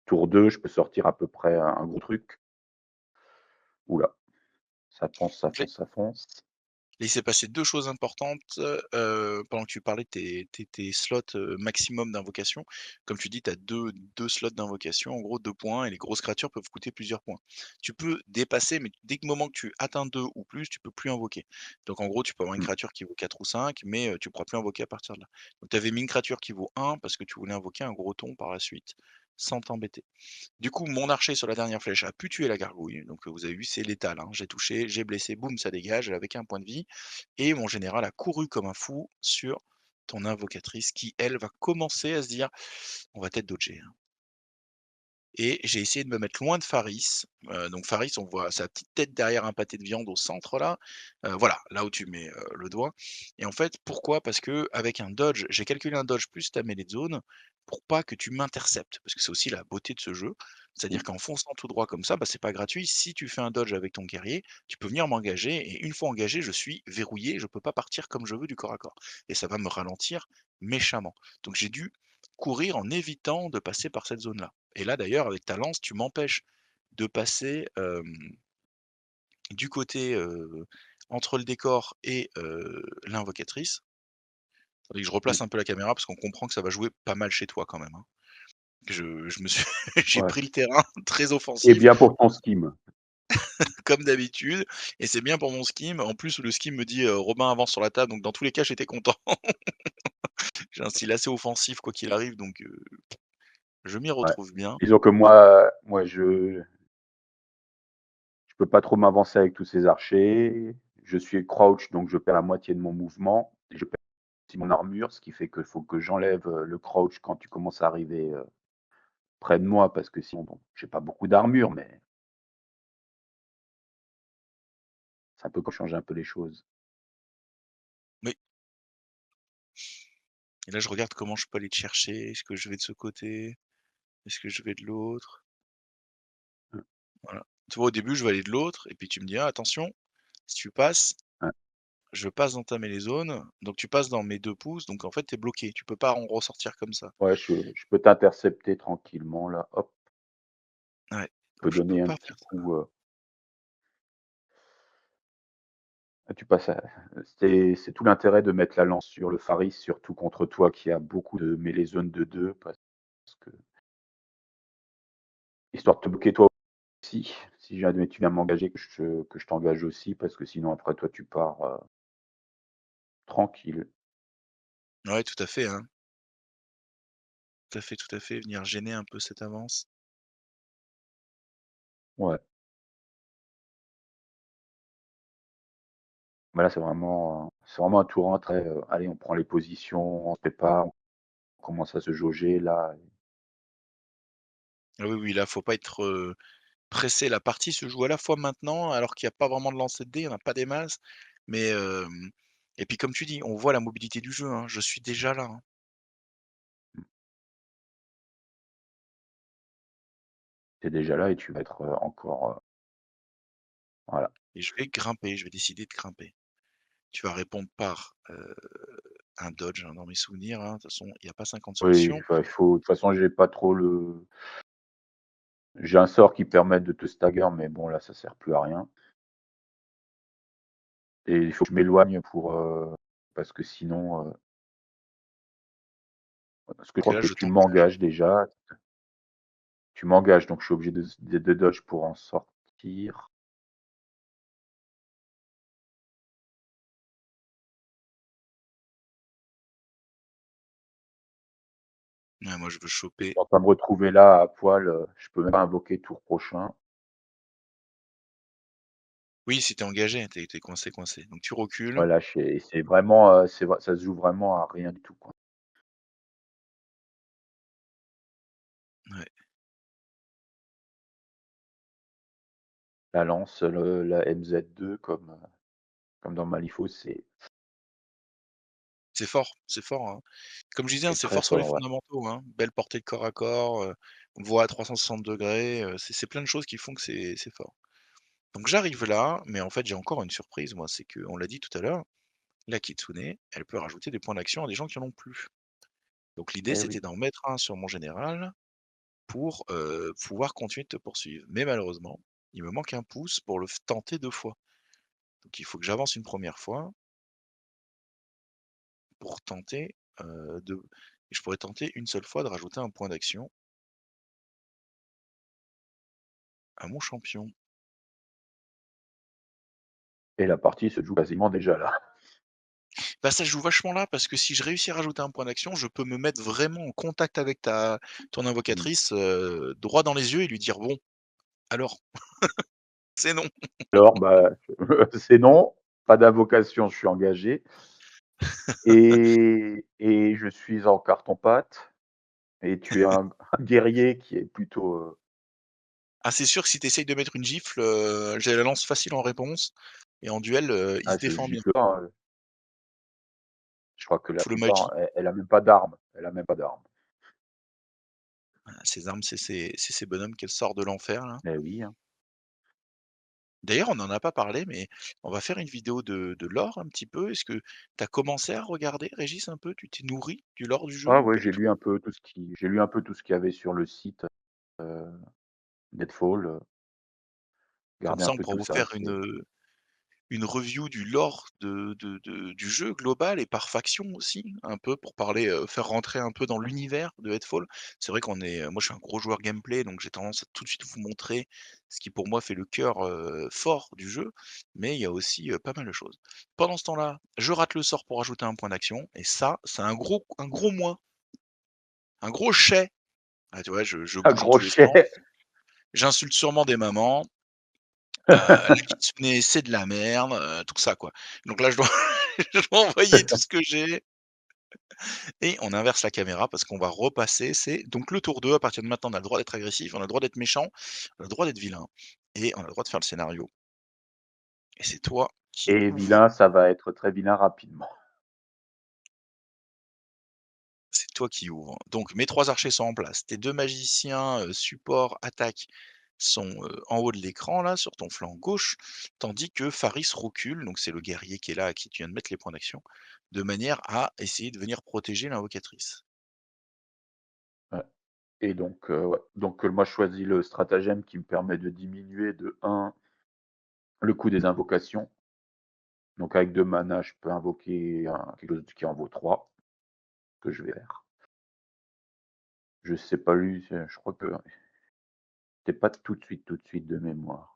tour 2, je peux sortir à peu près un gros truc». Ouh là, ça fonce, ça Donc là, fonce, ça fonce. il s'est passé 2 choses importantes, pendant que tu parlais de tes slots, maximum d'invocation. Comme tu dis, tu as 2 slots d'invocation, en gros 2 points et les grosses créatures peuvent coûter plusieurs points. Tu peux dépasser, mais dès que moment que tu atteins 2 ou plus, tu peux plus invoquer. Donc en gros, tu peux avoir une Mmh, créature qui vaut 4 ou 5, mais tu pourras plus invoquer à partir de là. Donc tu avais mis une créature qui vaut 1 parce que tu voulais invoquer un gros ton par la suite, sans t'embêter. Du coup, mon archer sur la dernière flèche a pu tuer la gargouille, donc vous avez vu, c'est létal, hein. J'ai touché, j'ai blessé, boum, ça dégage, elle avait qu'1 point de vie et mon général a couru comme un fou sur ton invocatrice qui, elle, va commencer à se dire: «On va peut-être dodger, hein». Et j'ai essayé de me mettre loin de Faris, donc Faris, on voit sa petite tête derrière un pâté de viande au centre là, voilà, là où tu mets, le doigt et en fait, pourquoi? Parce qu'avec un dodge, j'ai calculé un dodge plus ta mêlée de zone pour pas que tu m'interceptes, parce que c'est aussi la beauté de ce jeu. mmh. C'est-à-dire qu'en fonçant tout droit comme ça, bah, c'est pas gratuit. Si tu fais un dodge avec ton guerrier, tu peux venir m'engager et une fois engagé, je suis verrouillé, je peux pas partir comme je veux du corps à corps et ça va me ralentir méchamment. Donc j'ai dû courir en évitant de passer par cette zone-là. Et là, d'ailleurs, avec ta lance, tu m'empêches de passer, du côté, entre le décor et l'invocatrice. Faudrait que je Mmh. replace un peu la caméra parce qu'on comprend que ça va jouer pas mal chez toi quand même, hein. Je me suis j'ai Ouais pris le terrain très et offensif bien pour ton skim. comme d'habitude et c'est bien pour mon skim. En plus, le skim me dit: «Robin avance sur la table», donc dans tous les cas, j'étais content. J'ai un style assez offensif quoi qu'il arrive, donc je m'y Ouais. retrouve bien. Disons que moi je peux pas trop m'avancer avec tous ces archers. Je suis crouch, donc je perds la moitié de mon mouvement et je perds aussi mon armure, ce qui fait qu'il faut que j'enlève, le crouch quand tu commences à arriver, près de moi parce que sinon bon, j'ai pas beaucoup d'armure, mais ça peut changer un peu les choses. Oui et là, je regarde comment je peux aller te chercher. Est-ce que je vais de ce côté? Est-ce que je vais de l'autre? Mmh, Voilà. Tu vois, au début, je vais aller de l'autre et puis tu me dis: «Ah attention, si tu passes, ouais. je passe dans ta mêlée zone, donc tu passes dans mes 2 pouces, donc en fait, tu es bloqué, tu peux pas en ressortir comme ça». Ouais, je peux t'intercepter tranquillement là, hop, Ouais, je donc peux je peux donner un pas petit faire ça. coup, tu passes à c'est tout l'intérêt de mettre la lance sur le Faris, surtout contre toi qui a beaucoup de mêlées zones de 2 parce que histoire de te bloquer toi aussi, si jamais tu viens m'engager que je t'engage aussi parce que sinon après toi tu pars, tranquille. Ouais, tout à fait, hein. Tout à fait, venir gêner un peu cette avance. Ouais, mais là c'est vraiment un tour 1 très, allez on prend les positions, on se prépare, on commence à se jauger là. Ah oui, oui, là, faut pas être, pressé. La partie se joue à la fois maintenant, alors qu'il y a pas vraiment de lancer de dés, il y en a pas des masses, mais et puis comme tu dis, on voit la mobilité du jeu, hein. Je suis déjà là, hein Tu es déjà là et tu vas être, encore, voilà. et je vais grimper, je vais décider de grimper. Tu vas répondre par, un dodge, hein, dans mes souvenirs, hein. De toute façon, il y a pas 50 Oui, solutions. enfin il faut de toute façon j'ai pas trop le j'ai un sort qui permet de te stagger mais bon là ça sert plus à rien et il faut que je m'éloigne pour, parce que sinon, parce que je Donc crois là, que je tu t'engage. m'engages déjà. Tu m'engages, donc je suis obligé de dodge pour en sortir. Ouais, moi, je veux Je suis choper en train de me retrouver là à poil, je peux même pas invoquer tour prochain. oui, si tu es engagé, tu es coincé, coincé. Donc tu recules. Voilà, c'est vraiment, ça se joue vraiment à rien du tout, quoi. Ouais. la lance, la MZ2 comme dans Malifaux, C'est fort, hein. Comme je disais, hein, c'est c'est très fort sur les fort, ouais. fondamentaux, hein. Belle portée de corps à corps, voix à 360°, c'est plein de choses qui font que c'est fort. Donc j'arrive là, mais en fait, j'ai encore une surprise moi, c'est qu'on l'a dit tout à l'heure, la kitsune, elle peut rajouter des points d'action à des gens qui en ont plus. Donc l'idée, Eh c'était oui. d'en mettre un sur mon général pour, pouvoir continuer de te poursuivre. Mais malheureusement, il me manque un pouce pour le f tenter 2 fois. Donc il faut que j'avance une première fois pour tenter, de et je pourrais tenter une seule fois de rajouter un point d'action à mon champion. Et la partie se joue quasiment déjà là. Bah, ça joue vachement là parce que si je réussis à rajouter un point d'action, je peux me mettre vraiment en contact avec ton Mmh. invocatrice, droit dans les yeux et lui dire: «Bon, alors, c'est non». Alors, bah, c'est non, pas d'invocation, je suis engagé et je suis en carton-pâte et tu es un guerrier qui est plutôt, Ah, c'est sûr que si tu essayes de mettre une gifle, j'ai la lance facile en réponse et en duel, il ah, se je défend bien. gifle pas, hein, je crois que la Full plupart, magie. elle a même pas d'armes, elle a même pas d'armes. Ses armes, c'est ces bonhommes qu'elle sort de l'enfer là. Eh oui, hein. D'ailleurs, on n'en a pas parlé, mais on va faire une vidéo de lore un petit peu. Est-ce que tu as commencé à regarder, Régis, un peu? Tu t'es nourri du lore du jeu Ah ou ouais, pas du tout? j'ai lu un peu tout ce qu'il y avait sur le site, heu, Netfall, Comme regardé un ça, on peu pourra tout vous ça, faire une review du lore du jeu global et par faction aussi, un peu pour parler, faire rentrer un peu dans l'univers de Headfall. C'est vrai qu'on est, moi je suis un gros joueur gameplay, donc j'ai tendance à tout de suite vous montrer ce qui pour moi fait le cœur, fort du jeu, mais il y a aussi, pas mal de choses. Pendant ce temps-là, je rate le sort pour ajouter un point d'action et ça, c'est un gros moins, un gros chais. Ah tu vois, je un bouge dans gros tous les sens, chais. j'insulte sûrement des mamans, la kitsune c'est de la merde, tout ça quoi. Donc là je dois je dois envoyer tout ce que j'ai et on inverse la caméra parce qu'on va repasser, c'est donc le tour 2. À partir de maintenant, on a le droit d'être agressif, on a le droit d'être méchant, on a le droit d'être vilain et on a le droit de faire le scénario et c'est toi qui Et ouvre. vilain, ça va être très vilain rapidement. C'est toi qui ouvre. Donc mes 3 archers sont en place. Tes 2 magiciens, support, attaque sont, en haut de l'écran là, sur ton flanc gauche, tandis que Faris recule, donc c'est le guerrier qui est là, à qui tu viens de mettre les points d'action, de manière à essayer de venir protéger l'invocatrice. Ouais. Et donc, ouais, donc moi je choisis le stratagème qui me permet de diminuer de 1 le coût des invocations. Donc avec 2 mana, je peux invoquer quelque chose qui en vaut 3 que je vais faire. Je sais pas lui, je crois que c'est pas tout de suite de mémoire.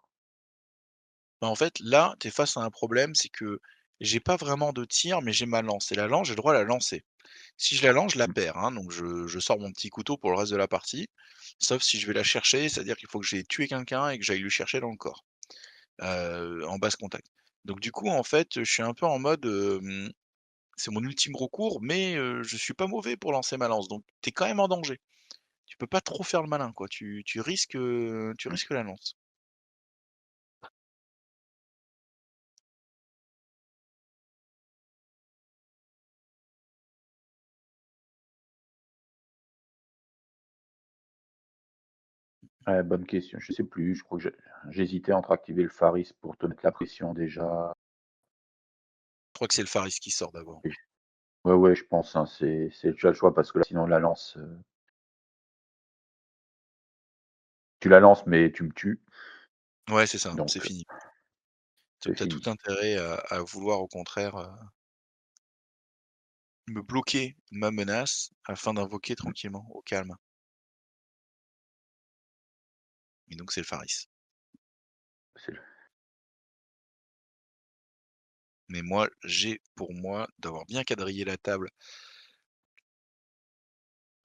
Bah, en fait, là, tu es face à un problème, c'est que j'ai pas vraiment de tir, mais j'ai ma lance et la lance, j'ai le droit à la lancer. Si je la lance, je la Mmh. perds, hein, donc je sors mon petit couteau pour le reste de la partie, sauf si je vais la chercher, c'est-à-dire qu'il faut que j'ai tué quelqu'un et que j'aille lui chercher dans le corps, en basse contact. Donc du coup, en fait, je suis un peu en mode, c'est mon ultime recours, mais je suis pas mauvais pour lancer ma lance, donc tu es quand même en danger. Tu peux pas trop faire le malin, quoi, tu Mmh. risques la lance. Ouais, bonne question, je sais plus, je crois que j'hésitais entre activer le Faris pour te mettre la pression déjà Je crois que c'est le Faris qui sort d'abord. et ouais, ouais, je pense, hein, c'est déjà le choix parce que là sinon la lance, tu la lances mais tu me tues, Ouais, c'est ça, c'est donc fini. Tu c'est as tout fini. intérêt à vouloir au contraire, me bloquer ma menace afin d'invoquer Mmh. tranquillement, au calme et donc c'est le Faris. C'est le Mais moi, j'ai pour moi d'avoir bien quadrillé la table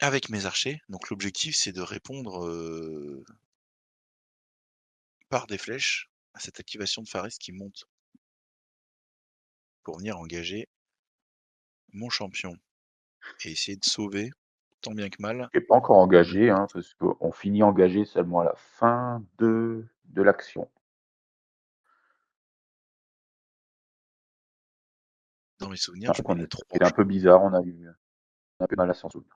avec mes archers, donc l'objectif c'est de répondre, par des flèches à cette activation de Faris qui monte pour venir engager mon champion et essayer de sauver, tant bien que mal, qui est pas encore engagé, hein, l'invocatrice. parce qu'on finit engagé seulement à la fin de l'action. Dans mes souvenirs, Un je truc mets qu'on les a 3, qui était un je peu crois. bizarre, on a un peu mal à s'en souvenir.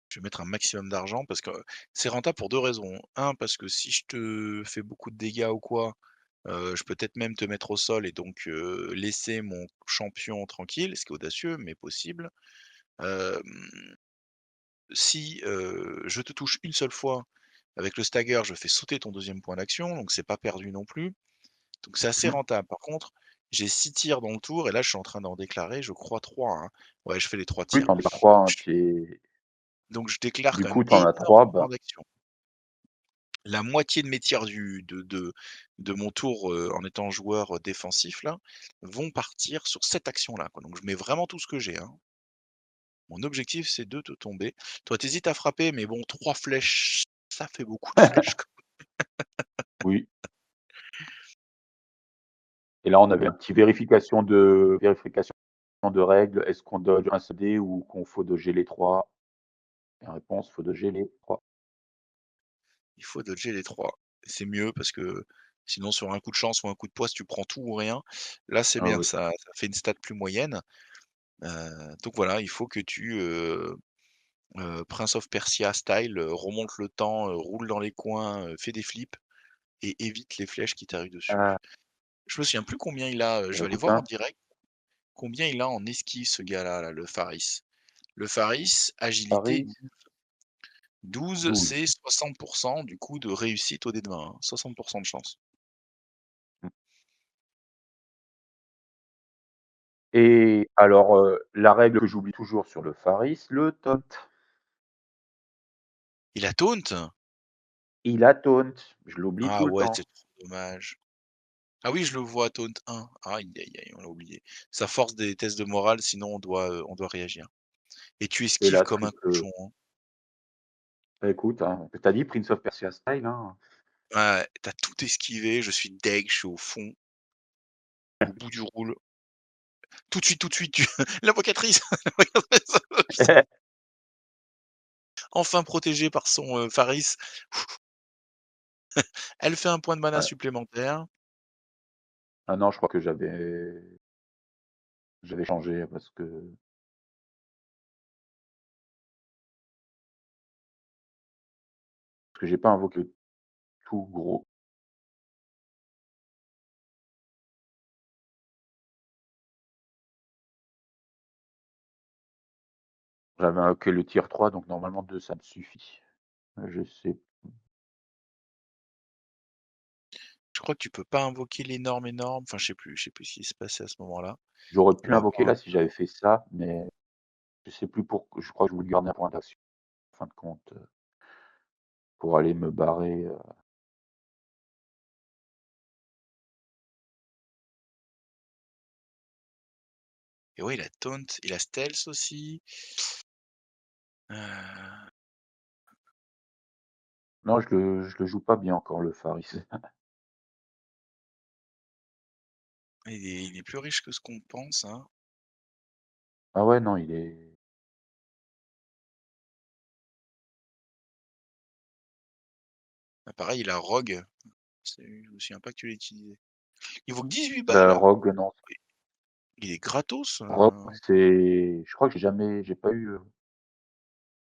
Je vais mettre un maximum d'argent parce que c'est rentable pour 2 raisons. Un, parce que si je te fais beaucoup de dégâts ou quoi, je peux peut-être même te mettre au sol et donc laisser mon champion tranquille, ce qui est audacieux, mais possible. Hem, Si, je te touche une seule fois, avec le stagger, je fais sauter ton deuxième point d'action, donc c'est pas perdu non plus. Donc c'est assez Mmh. rentable. Par contre, j'ai 6 tirs dans le tour et là, je suis en train d'en déclarer, je crois 3, hein. Ouais, je fais les 3 Oui, tirs. tu en as 3, Donc hein, je tu es donc je déclare du quand même coup, tu en as 3, énormément bah d'actions. La moitié de mes tirs de mon tour, en étant joueur, défensif là, vont partir sur cette action-là, quoi. Donc je mets vraiment tout ce que j'ai, hein. Mon objectif, c'est de te tomber. Toi, tu hésites à frapper, mais bon, 3 flèches, ça fait beaucoup de flèches, quoi. oui. Et là, on avait un petit vérification de règles. Est-ce qu'on dodge un seul dé ou qu'on faut dodger les 3? Et réponse, faut dodger les 3. Il faut dodger les 3. C'est mieux parce que sinon sur un coup de chance ou un coup de poisse, tu prends tout ou rien. Là, c'est Ah bien, oui. ça fait une stat plus moyenne. Donc voilà, il faut que tu, Prince of Persia style, remonte le temps, roule dans les coins, fais des flips et évite les flèches qui t'arrivent dessus. Ah, Je me souviens plus combien il a, je bah, vais aller écoute, voir en hein, direct, combien il a en esquive ce gars-là, là, le Faris. Le Faris, agilité Paris, 12, 12. c'est 60 du coup de réussite au dé de 20, hein, 60 de chance. Mmh. Et alors, la règle que j'oublie toujours sur le Faris, le taunt. Il a taunt? Il a taunt, je l'oublie Ah tout le ouais, temps. c'est trop dommage. Ah oui, je le vois taunt 1. Aïe, aïe, aïe, on l'a oublié. Ça force des tests de morale, sinon on doit réagir. Et tu Et esquives la comme un triple, cochon, hein. bah, écoute, hein, tu as dit Prince of Persia style, hein. Ouais, ouais, tu tout esquivé, je suis deg, je suis au fond, au bout du rouleau. Tout de suite, tu l'invocatrice! L'invocatrice! Enfin protégée par son, Faris. Elle fait un point de mana Ouais. supplémentaire. Ah non, je crois que j'avais changé parce que j'ai pas invoqué le tout gros. J'avais invoqué le tier 3, donc normalement 2 ça me suffit. Je sais, Je crois que tu peux pas invoquer l'énorme énorme, enfin je sais plus ce qui se passait à ce moment-là. j'aurais On pu va l'invoquer voir, là si j'avais fait ça, mais je sais plus je crois que je voulais garder un point d'action en fin de compte, pour aller me barrer, et ouais, il a taunt, il a stealth aussi. Heu, non, je le joue pas bien encore le Faris. il est plus riche que ce qu'on pense, hein. Ah ouais, non, il est Ah pareil, il a rogue, je me souviens pas que tu l'as utilisé. Il vaut que 18 bah, balles! Rogue, non, Il est gratos, Rogue, je crois que j'ai pas eu,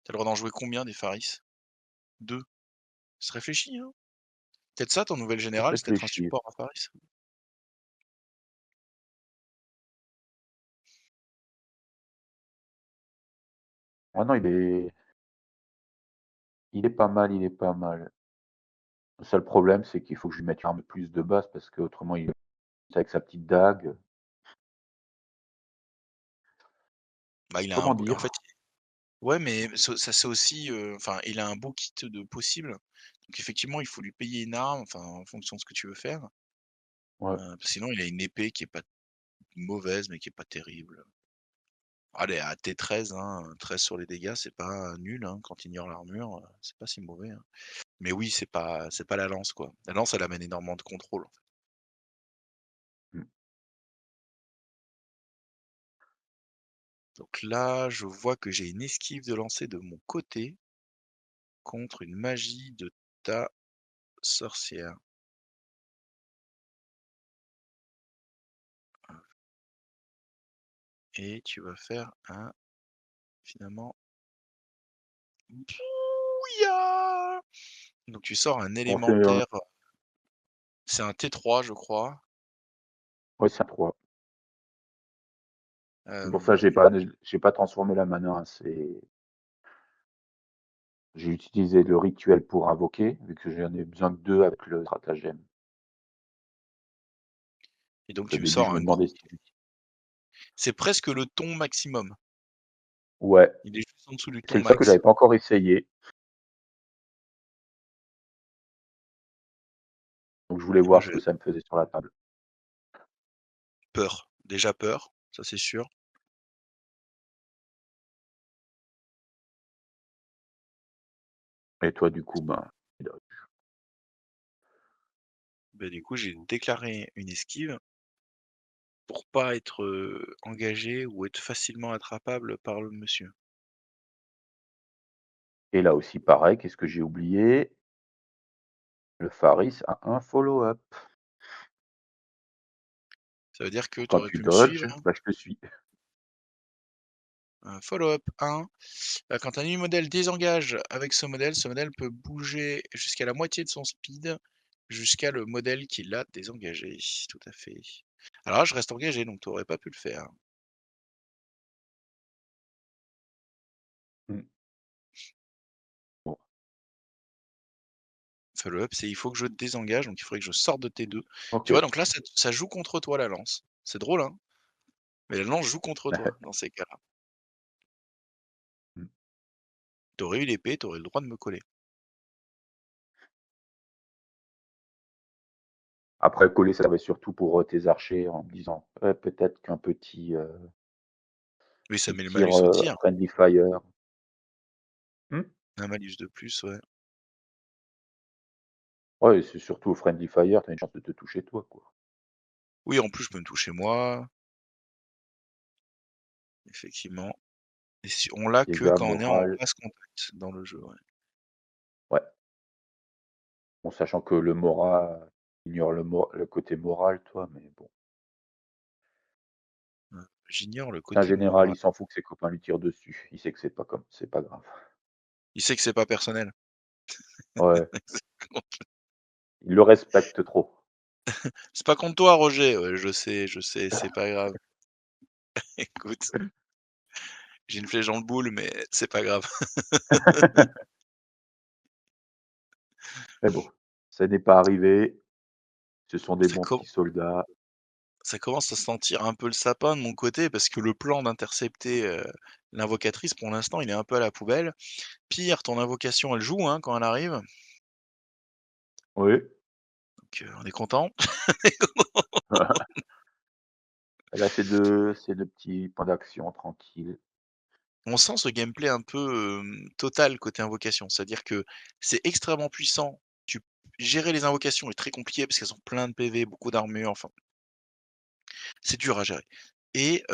tu le droit d'en jouer combien des Faris? 2. Ça se réfléchit, hein. Peut-être ça ton nouvelle ça se générale, c'est peut-être un réfléchit. support à Faris? Ah non, il est pas mal, il est pas mal. Le seul problème, c'est qu'il faut que je lui mette une arme plus de base parce qu'autrement il avec sa petite dague. Bah, il a un Comment beau en dire? fait ouais, mais ça c'est aussi, enfin, il a un beau kit de possibles. Donc effectivement, il faut lui payer une arme, enfin, en fonction de ce que tu veux faire. Ouais. Sinon il a une épée qui est pas mauvaise, mais qui est pas terrible. Allez, à T13, hein, 13 sur les dégâts, c'est pas nul, hein, quand tu ignores l'armure, c'est pas si mauvais, hein. Mais oui, c'est pas la lance, quoi. La lance, elle amène énormément de contrôle, en fait. Mmh. Donc là, je vois que j'ai une esquive de lancer de mon côté contre une magie de ta sorcière. et tu vas faire un finalement bouilla! Donc tu sors un Bon, c'est, élémentaire, c'est un T3 je crois. ouais, c'est un 3. C'est pour ça que Hem, j'ai pas transformé la mana, hein, c'est j'ai utilisé le rituel pour invoquer, vu que j'en ai besoin que 2 avec le stratagème. et donc Au tu me début, sors je me un demandais gros, si c'est presque le ton maximum. ouais, Il est juste en dessous du c'est ton le seul que max. j'avais pas encore essayé, donc je voulais Et moi voir ce j'ai que ça me faisait sur la table. peur, déjà peur, ça c'est sûr. Et toi, du coup, ben, Beh, du coup, j'ai déclaré une esquive pour pas être, engagé ou être facilement attrapable par le monsieur. et là aussi pareil, qu'est-ce que j'ai oublié? Le Faris a un follow-up. Ça veut dire que Donc tu quand aurais tu pu me suivre, dodges, hein. bah, je te suis. Follow-up 1, quand un ennemi-modèle désengage avec ce modèle peut bouger jusqu'à la moitié de son speed, jusqu'à le modèle qui l'a désengagé. Tout à fait. Alors là, je reste engagé, donc tu aurais pas pu le faire. Mmh. Bon, Follow-up, c'est il faut que je désengage, donc il faudrait que je sorte de T2. Tu vois? OK. Donc là, ça joue contre toi la lance. C'est drôle, hein? Mais la lance joue contre toi dans ces cas-là. Mmh. Tu aurais eu l'épée, tu aurais le droit de me coller. Après coller, ça servait surtout pour, tes archers en me disant: «Ouais, peut-être qu'un Oui, ça petit met le tir, malus au tir. friendly fire». Mmh? Un malus de plus, ouais. Ouais, c'est surtout au friendly fire, tu as une chance de te toucher toi, quoi. Oui, en plus, je peux me toucher moi, effectivement. Et si on l'a que Dégâts quand on est en moral, face contact dans le jeu, ouais. ouais. Bon, sachant que le Mora ignore le côté moral, toi, mais bon. J'ignore le C'est un côté général, moral. il s'en fout que ses copains lui tirent dessus. Il sait que c'est pas grave. Il sait que c'est pas personnel. Ouais, il le respecte trop. C'est pas contre toi, Roger. Ouais, je sais, c'est pas grave. Écoute, j'ai une flèche dans le boule, mais c'est pas grave. Mais bon, ça n'est pas arrivé. Ce sont des Ça bons com petits soldats. Ça commence à sentir un peu le sapin de mon côté parce que le plan d'intercepter, l'invocatrice, pour l'instant, il est un peu à la poubelle. Pire, ton invocation, elle joue, hein, quand elle arrive, Oui. donc on est content. Là, c'est de petits points d'action tranquilles. On sent ce gameplay un peu, total côté invocation. C'est-à-dire que c'est extrêmement puissant. Tu Gérer les invocations est très compliqué parce qu'elles ont plein de PV, beaucoup d'armure, enfin, c'est dur à gérer et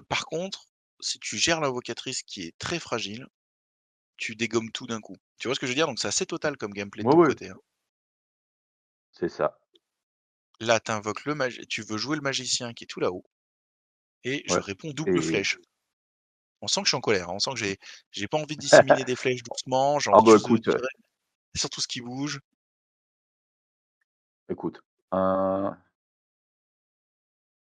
par contre, si tu gères l'invocatrice qui est très fragile, tu dégommes tout d'un coup. Tu vois ce que je veux dire? Donc c'est assez total comme gameplay de Oui, ton oui, côté, hein. c'est ça. Là, tu veux jouer le magicien qui est tout là-haut et je Ouais réponds double et flèche. On sent que je suis en colère, hein, on sent que j'ai pas envie de disséminer des flèches doucement, j'ai ah envie bah, juste de écoute, tirer sur tout ce qui bouge. écoute, un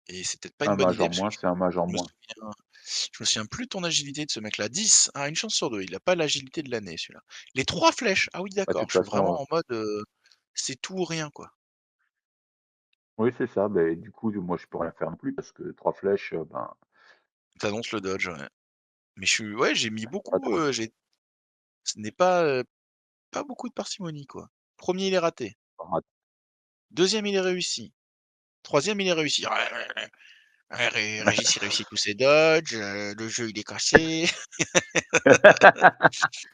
Et c'est peut-être pas un une bonne mage idée en parce que moins, c'est un mage en je me moins. souviens je me souviens plus de ton agilité de ce mec-là. 10, ah, une chance sur 2, il a pas l'agilité de l'année celui-là. Les 3 flèches, ah oui Bah, de d'accord, toute je suis façon, vraiment en mode, c'est tout ou rien quoi. oui, c'est ça. Beh, du coup, moi, je peux rien faire non plus parce que 3 flèches, ben, Tu annonces le dodge, ouais. Mais je suis ouais, j'ai mis pas beaucoup, trop de j'ai ce n'est pas, pas beaucoup de parcimonie quoi. Premier il est raté, rat deuxième il est réussi, troisième il est réussi. Ouais, Régis il réussit tous ses dodges, le jeu il est cassé.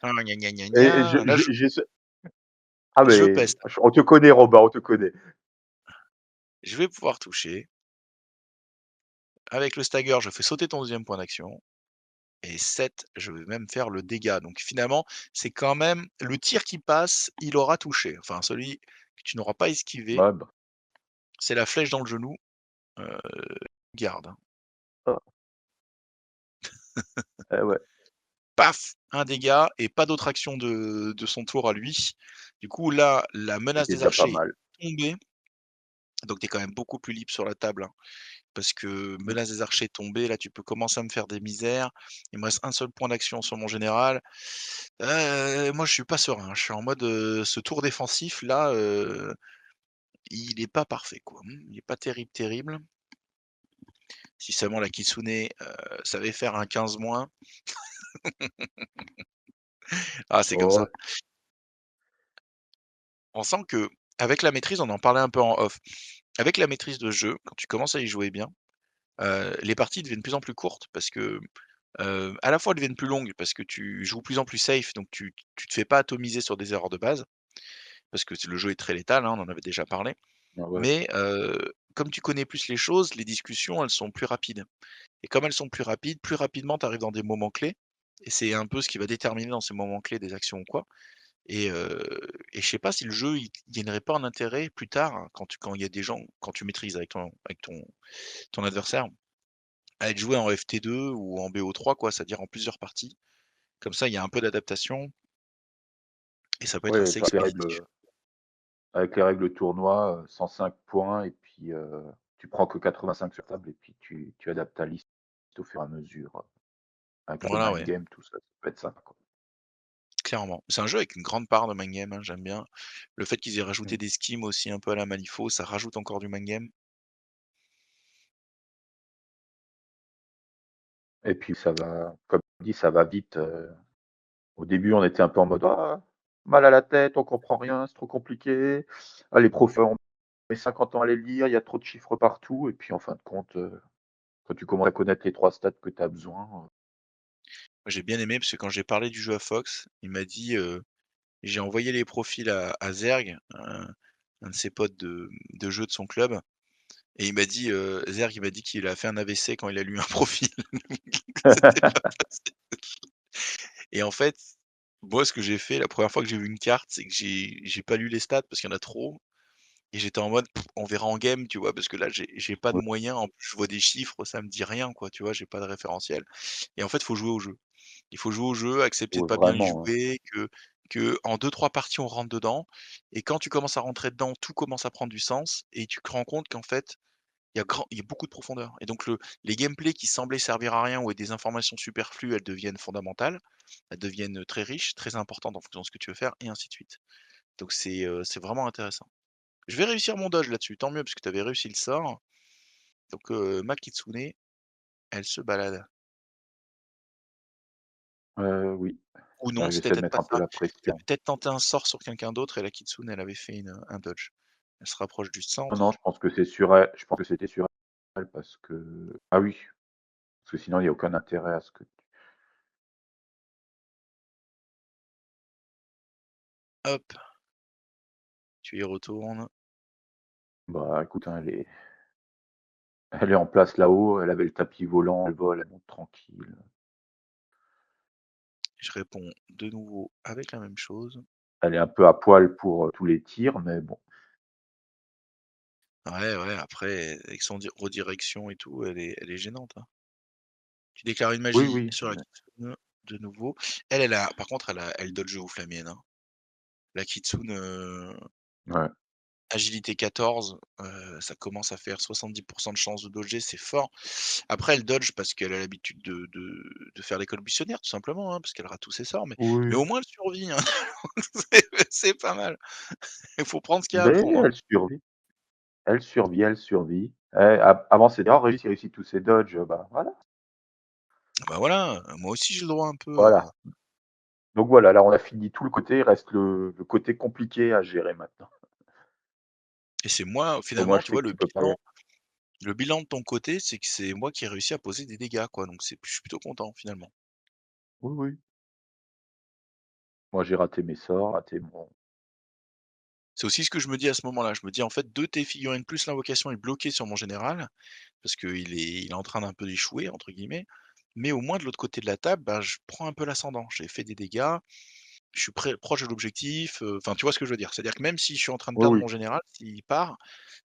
Ah gna gna gna et gna. Là j'ai ce ah je mais peste. on te connaît Robin, on te connaît. Je vais pouvoir toucher. Avec le stagger, je fais sauter ton deuxième point d'action et 7, je vais même faire le dégât. Donc finalement, c'est quand même le tir qui passe, il aura touché. Enfin celui que tu n'auras pas esquivé, Ouais, bah, c'est la flèche dans le genou, heu, garde, hein. ah. Eh ouais, Paf! Un dégât et pas d'autre action de son tour à lui. Du coup, là, la ce menace qui est des déjà pas archers mal. est tombée, donc tu es quand même beaucoup plus libre sur la table, hein, parce que Mmh. menace des archers tombée, là, tu peux commencer à me faire des misères. Il me reste un seul point d'action sur mon général. Moi, je suis pas serein, je suis en mode, ce tour défensif là, il est pas parfait, quoi, il est pas terrible, terrible. Si seulement la Kitsune, savait faire un 15 moins. Ah, c'est comme Oh, ça. On sent que avec la maîtrise, on en parlait un peu en off. Avec la maîtrise de jeu, quand tu commences à y jouer bien, les parties deviennent de plus en plus courtes parce que, à la fois elles deviennent plus longues parce que tu joues plus en plus safe, donc tu te fais pas atomiser sur des erreurs de base, parce que le jeu est très létal, hein, on en avait déjà parlé. ah ouais. Mais, comme tu connais plus les choses, les discussions, elles sont plus rapides et comme elles sont plus rapides, plus rapidement tu arrives dans des moments clés et c'est un peu ce qui va déterminer dans ces moments clés des actions ou quoi. Et et je sais pas si le jeu, il gagnerait pas en intérêt plus tard, hein, quand il y a des gens quand tu maîtrises avec ton adversaire, à être joué en FT2 ou en BO3 quoi, c'est-à-dire en plusieurs parties. Comme ça, il y a un peu d'adaptation et ça peut Oui, être assez expéditif. avec les règles tournoi, 105 points et puis, tu prends que 85 sur table et puis tu adaptes ta liste au fur et à mesure, avec un peu de Voilà, mind ouais, game, tout ça, ça peut être sympa, quoi. clairement. C'est un jeu avec une grande part de mind game, hein, j'aime bien. Le fait qu'ils aient Mmh. rajouté des schemes aussi un peu à la Malifaux, ça rajoute encore du mind game. Et puis ça va, comme dit, ça va vite, au début, on était un peu en mode: «Ah, mal à la tête, on comprend rien, c'est trop compliqué. Ah, les profs, on met 50 ans à les lire, il y a trop de chiffres partout» et puis en fin de compte, quand tu commences à connaître les 3 stats que tu as besoin, Moi, j'ai bien aimé parce que quand j'ai parlé du jeu à Fox, il m'a dit, j'ai envoyé les profils à Zerg, un de ses potes de jeu de son club et il m'a dit, Zerg, il m'a dit qu'il a fait un AVC quand il a lu un profil, que c'était pas possible et en fait, moi, ce que j'ai fait la première fois que j'ai vu une carte, c'est que j'ai pas lu les stats parce qu'il y en a trop et j'étais en mode: «On verra en game», tu vois? Parce que là, j'ai pas de ouais, moyens, en plus, je vois des chiffres, ça me dit rien, quoi, tu vois? J'ai pas de référentiel et en fait, faut jouer au jeu. Il faut jouer au jeu, accepter de ouais, pas bien y vraiment, hein. jouer, que en deux trois parties, on rentre dedans et quand tu commences à rentrer dedans, tout commence à prendre du sens et tu te rends compte qu'en fait, il y a beaucoup de profondeur et donc les gameplays qui semblaient servir à rien ou des informations superflues, elles deviennent fondamentales, elles deviennent, très riches, très importantes en fonction de ce que tu veux faire et ainsi de suite. Donc c'est vraiment intéressant. Je vais réussir mon dodge là-dessus, tant mieux parce que tu avais réussi le sort. Donc ma Kitsune, elle se balade. Oui, Ou non, bah, c'était j'essaie de peut-être mettre pas un peu ça. la Tu avais pression. peut-être tenté un sort sur quelqu'un d'autre et la Kitsune, elle avait fait un dodge. Elle se rapproche du Non, non, centre. je pense que c'est sur elle, je pense que c'était sur elle parce que ah oui, parce que sinon il y a aucun intérêt à ce que Hop, tu y retournes. bah, écoute, hein, elle est en place là-haut, elle avait le tapis volant, elle vole, elle monte tranquille. Je réponds de nouveau avec la même chose. Elle est un peu à poil pour, tous les tirs, mais bon. Ouais, ouais, après, avec son redirection et tout, elle est gênante, hein. Tu déclares une Oui, magie oui, sur la Kitsune, de nouveau. Elle a par contre, elle dodge ouf la mienne, hein. La Kitsune, ouais. agilité 14, ça commence à faire 70 de chances de dodger, c'est fort. Après, elle dodge parce qu'elle a l'habitude de faire l'école buissonnière, tout simplement, hein, parce qu'elle rate tous ses sorts, mais Oui, au moins elle survit, hein. C'est pas mal. Il faut prendre ce qu'il y a à beh, prendre, hein. elle survit, elle survit, elle survit. Eh, avant c'était: «Oh Régis, il réussit tous ses dodges», bah, voilà, Bah, voilà, moi aussi j'ai le droit un peu, voilà. Donc voilà, là on a fini tout le côté, il reste le côté compliqué à gérer maintenant. et c'est moi, Au moins finalement, je tu sais vois, que tu peux pas y aller. le bilan de ton côté, c'est que c'est moi qui ai réussi à poser des dégâts, quoi, donc je suis plutôt content, finalement. Oui, oui. Moi j'ai raté mes sorts, raté mon C'est aussi ce que je me dis à ce moment-là. Je me dis: «En fait, 2 tes figurines plus l'invocation est bloqué sur mon général», parce qu'il est en train d'un peu «d'échouer» entre guillemets, mais au moins de l'autre côté de la table, bah, je prends un peu l'ascendant. J'ai fait des dégâts, je suis près proche de l'objectif, enfin, tu vois ce que je veux dire? C'est-à-dire que même si je suis en train de oui, perdre oui. mon général, s'il part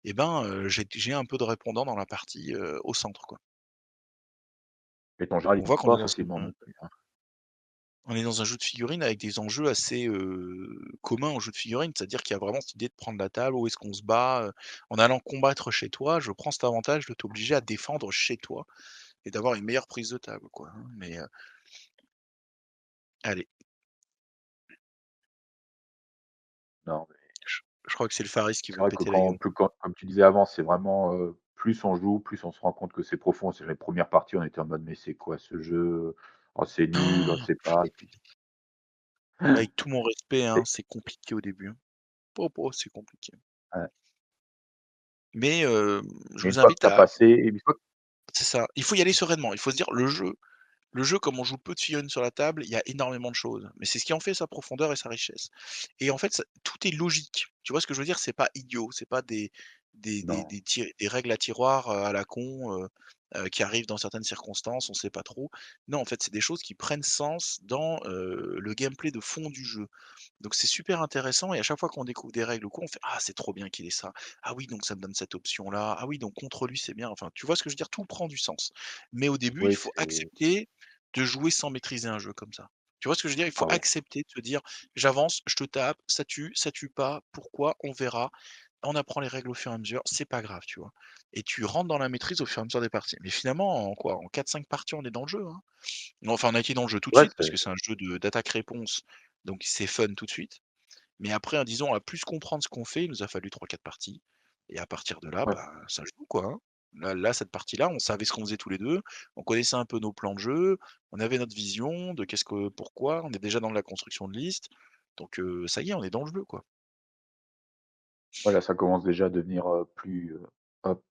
et ben, j'ai un peu de répondant dans la partie, au centre, quoi. Et en général, On ils voit tombent qu'on est pas dans facilement un non plus, hein. on est dans un jeu de figurines avec des enjeux assez, communs aux jeux de figurines. C'est-à-dire qu'il y a vraiment cette idée de prendre la table, où est-ce qu'on se bat, en allant combattre chez toi, je prends cet avantage de t'obliger à défendre chez toi et d'avoir une meilleure prise de table, quoi, hein, mais allez, Non, mais je crois que c'est le Faris qui c'est veut vrai que péter la quand gamme. plus quand comme tu disais avant, c'est vraiment, plus on joue, plus on se rend compte que c'est profond. C'est les premières parties, on était en mode: «Mais c'est quoi ce jeu? Oh c'est nul, oh c'est pas» et puis Avec tout mon respect, hein, et c'est compliqué au début, hein. Po po, c'est compliqué. ouais, Mais je mais une vous fois que invite tu as à passé une fois c'est ça, il faut y aller sereinement. Il faut se dire le jeu, comme on joue peu de figurines sur la table, il y a énormément de choses. Mais c'est ce qui en fait sa profondeur et sa richesse. Et en fait, ça tout est logique. Tu vois ce que je veux dire? C'est pas idiot, c'est pas non, des règles à tiroir, à la con, qui arrivent dans certaines circonstances, on sait pas trop. Non, en fait, c'est des choses qui prennent sens dans, le gameplay de fond du jeu. Donc c'est super intéressant et à chaque fois qu'on découvre des règles ou quoi, on fait: «Ah, c'est trop bien qu'il ait ça. Ah oui, donc ça me donne cette option-là. Ah oui, donc contre lui, c'est bien». Enfin, tu vois ce que je veux dire? Tout prend du sens. Mais au début, il oui, faut c'est accepter de jouer sans maîtriser un jeu comme ça. Tu vois ce que je veux dire? Il faut ah ouais. accepter de se dire: «J'avance, je te tape, ça tue pas, pourquoi? On verra. On apprend les règles au fur et à mesure, c'est pas grave», tu vois? Et tu rentres dans la maîtrise au fur et à mesure des parties. Mais finalement, en quoi? En 4-5 parties, on est dans le jeu, hein. Enfin, on a été dans le jeu tout de Ouais, suite parce c'est que c'est un jeu de d'attaque-réponse, donc c'est fun tout de suite. Mais après, disons, à plus comprendre ce qu'on fait, il nous a fallu 3-4 parties et à partir de là, ouais. bah, ça joue quoi, hein. Là, cette partie-là, on savait ce qu'on faisait tous les 2, on connaissait un peu nos plans de jeu, on avait notre vision de qu'est-ce que pourquoi, on est déjà dans la construction de liste, donc ça y est, on est dans le jeu, quoi. Voilà, ça commence déjà à devenir, plus, hop,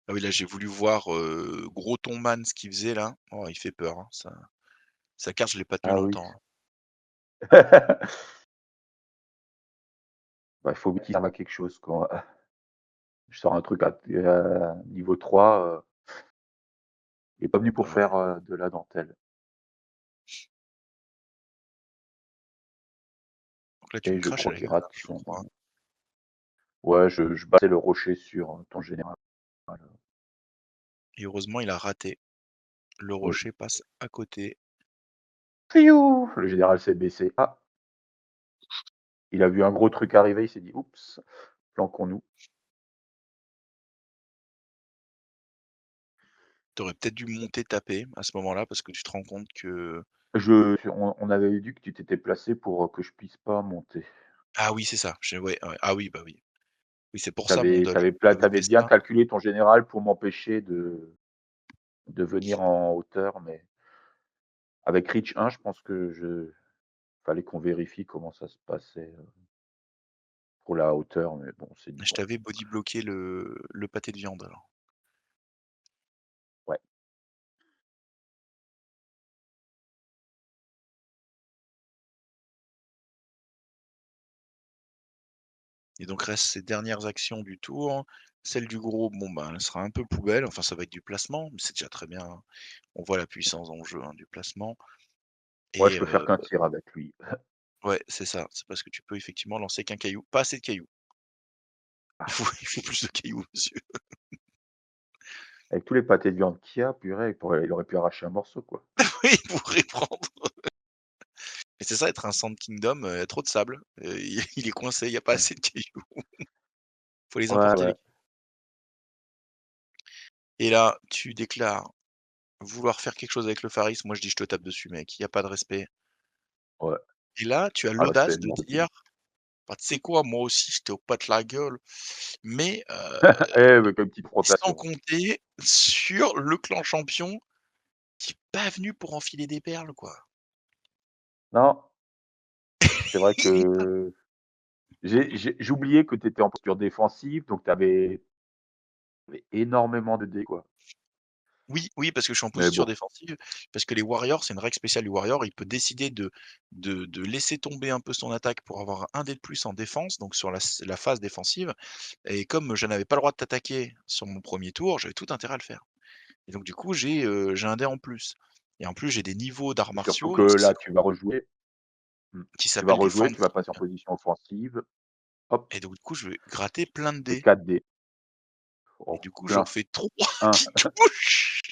Ah oui, là, j'ai voulu voir, Gros Tonman ce qu'il faisait là. Oh, il fait peur, hein, sa carte, je l'ai pas tenue ah oui. longtemps, hein. Bah, il faut qu'il serve à quelque chose quand, je sors un truc à niveau 3, il est pas venu Ah pour ouais, faire, de la dentelle donc là, tu me et je craches à crois la qu'il gueule là, rate je son crois, hein. ouais, je battais le rocher sur, ton général. Et heureusement, il a raté. Le Oui. rocher passe à côté. Fiou! Le général s'est baissé. Ah! Il a vu un gros truc arriver, il s'est dit: «Oups, planquons-nous». Tu aurais peut-être dû monter taper à ce moment-là parce que tu te rends compte que On avait dit que tu t'étais placé pour, que je puisse pas monter. ah oui, c'est ça, ouais, ouais, ah oui, bah oui. Oui, c'est pour Tu ça mon dodge. avais J'avais fait bien ça calculé ton général pour m'empêcher de venir en hauteur, mais avec Reach 1, je pense que je fallait qu'on vérifie comment ça se passait, pour la hauteur, mais bon, on s'est dit: je «Bon, t'avais body bloqué le pâté de viande alors. ouais, Et donc reste ces dernières actions du tour. Celle du gros, bon, ben, elle sera un peu poubelle, enfin ça va être du placement, mais c'est déjà très bien, hein. On voit la puissance en jeu, hein, du placement moi, je et peux faire qu'un tir avec lui». ouais, c'est ça, c'est parce que tu peux effectivement lancer qu'un caillou, pas assez de cailloux. Ah, Il faut plus de cailloux, monsieur. avec tous les pâtés de viande qu'il y a, purée, il aurait pu arracher un morceau, quoi. Oui, il pourrait prendre. Mais c'est ça être un Sand Kingdom, il y a trop de sable, il est coincé, il y a pas Ouais. assez de cailloux. Faut les Ouais, emporter ouais, les cailloux. Et là, tu déclares vouloir faire quelque chose avec le Faris, moi je dis: «Je te tape dessus mec, il y a pas de respect». ouais. Et là, tu as Ah, respect l'audace de nordique. dire: «Bah, tu sais quoi? Moi aussi je te pète la gueule, mais Eh, mais quelle petite sans rotation. compter sur le clan champion qui est pas venu pour enfiler des perles quoi». Non, c'est vrai Il est pas que j'oubliais que tu étais en posture défensive, donc tu avais énormément de dés, quoi. oui, oui, parce que je suis en Mais posture bon, défensive, parce que les warriors, c'est une règle spéciale du warrior, il peut décider de laisser tomber un peu son attaque pour avoir un dé de plus en défense, donc sur la phase défensive. Et comme je n'avais pas le droit de t'attaquer sur mon premier tour, j'avais tout intérêt à le faire. Et donc du coup, j'ai un dé en plus. Et en plus, j'ai des niveaux d'arts surtout martiaux, que donc là, tu vas rejouer. Mmh. qui Tu vas s'appellent des rejouer, tu vas passer en fanting. position offensive, hop, Et donc du coup, je vais gratter plein de et dés. 4 dés. et Oh, du coup, j'en plein. fais 3 Un. qui touchent,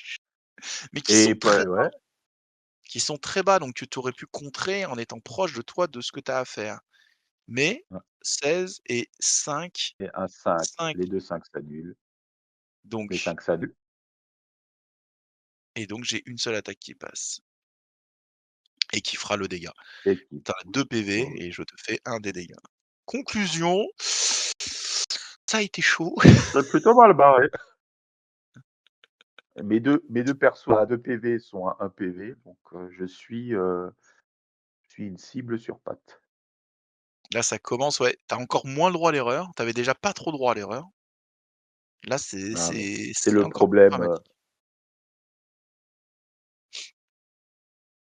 mais qui sont Et très pas ouais, qui sont très bas, donc tu aurais pu contrer en étant proche de toi de ce que tu as à faire. Mais ouais 16 et 5, et un 5. 5 Les 2 5 s'annulent. Les donc 5 s'annulent et donc j'ai une seule attaque qui passe et qui fera le dégât. et qui Tu as 2 PV touchent. et je te fais un des dégâts. Conclusion, ça a été chaud. C'est plutôt mal barré. Mes deux persos à 2 PV sont à 1 PV, donc je suis une cible sur pattes. Là, ça commence, ouais, tu as encore moins le droit à l'erreur. Tu avais déjà pas trop droit à l'erreur. Là, c'est Ah ouais. c'est C'est c'est le encore plus problème, dramatique.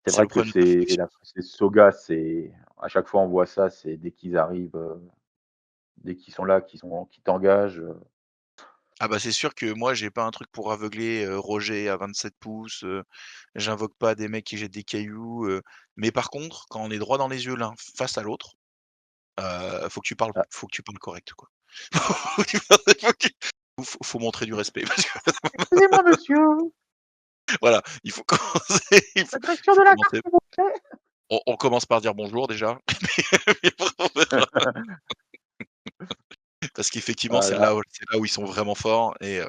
c'est C'est vrai le que problème de ta faction. c'est Soga, c'est à chaque fois on voit ça, c'est dès qu'ils arrivent, dès qu'ils sont là, qu'ils t'engagent, Ah bah, c'est sûr que moi, j'ai pas un truc pour aveugler, Roger à 27 pouces, j'invoque pas des mecs qui jettent des cailloux, mais par contre, quand on est droit dans les yeux l'un face à l'autre, ah, faut que tu parles correct, quoi. Faut que tu parles faut que tu faut montrer du respect parce que «Excusez-moi monsieur, voilà, la il direction faut de la gare commencer s'il vous plaît». on commence par dire bonjour déjà, mais après on verra. Parce qu'effectivement, Voilà, c'est là où ils sont vraiment forts et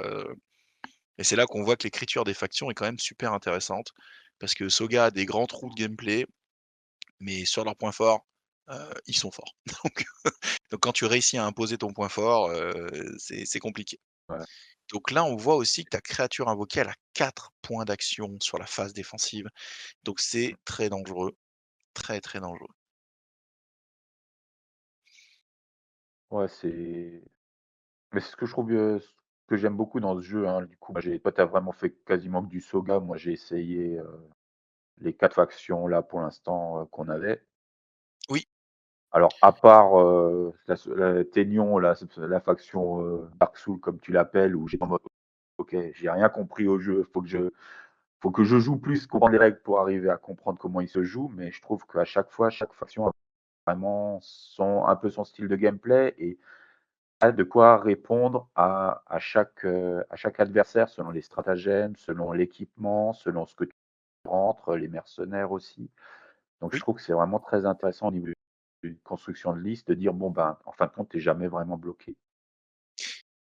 c'est là qu'on voit que l'écriture des factions est quand même super intéressante. Parce que Soga a des grands trous de gameplay, mais sur leurs points forts, ils sont forts. Donc donc quand tu réussis à imposer ton point fort, c'est compliqué. ouais, Donc là, on voit aussi que ta créature invoquée, elle a 4 points d'action sur la phase défensive. Donc c'est très dangereux, très, très dangereux. ouais, mais c'est ce que je trouve, ce que j'aime beaucoup dans ce jeu, hein, du coup, moi toi, tu as vraiment fait quasiment que du Soga. Moi, j'ai essayé, les 4 factions là, pour l'instant, qu'on avait. Oui, Alors à part, la Ténion, la faction, Dark Souls comme tu l'appelles, où j'étais en mode: «OK, j'ai rien compris au jeu, faut que je joue plus, comprendre les règles pour arriver à comprendre comment il se joue», mais je trouve qu'à chaque fois, chaque faction a vraiment son style de gameplay et a de quoi répondre à chaque adversaire selon les stratagèmes, selon l'équipement, selon ce que tu rentres, les mercenaires aussi. Donc je oui, trouve que c'est vraiment très intéressant au niveau d'une construction de liste de dire: «Bon, ben, en fin de compte, tu es jamais vraiment bloqué».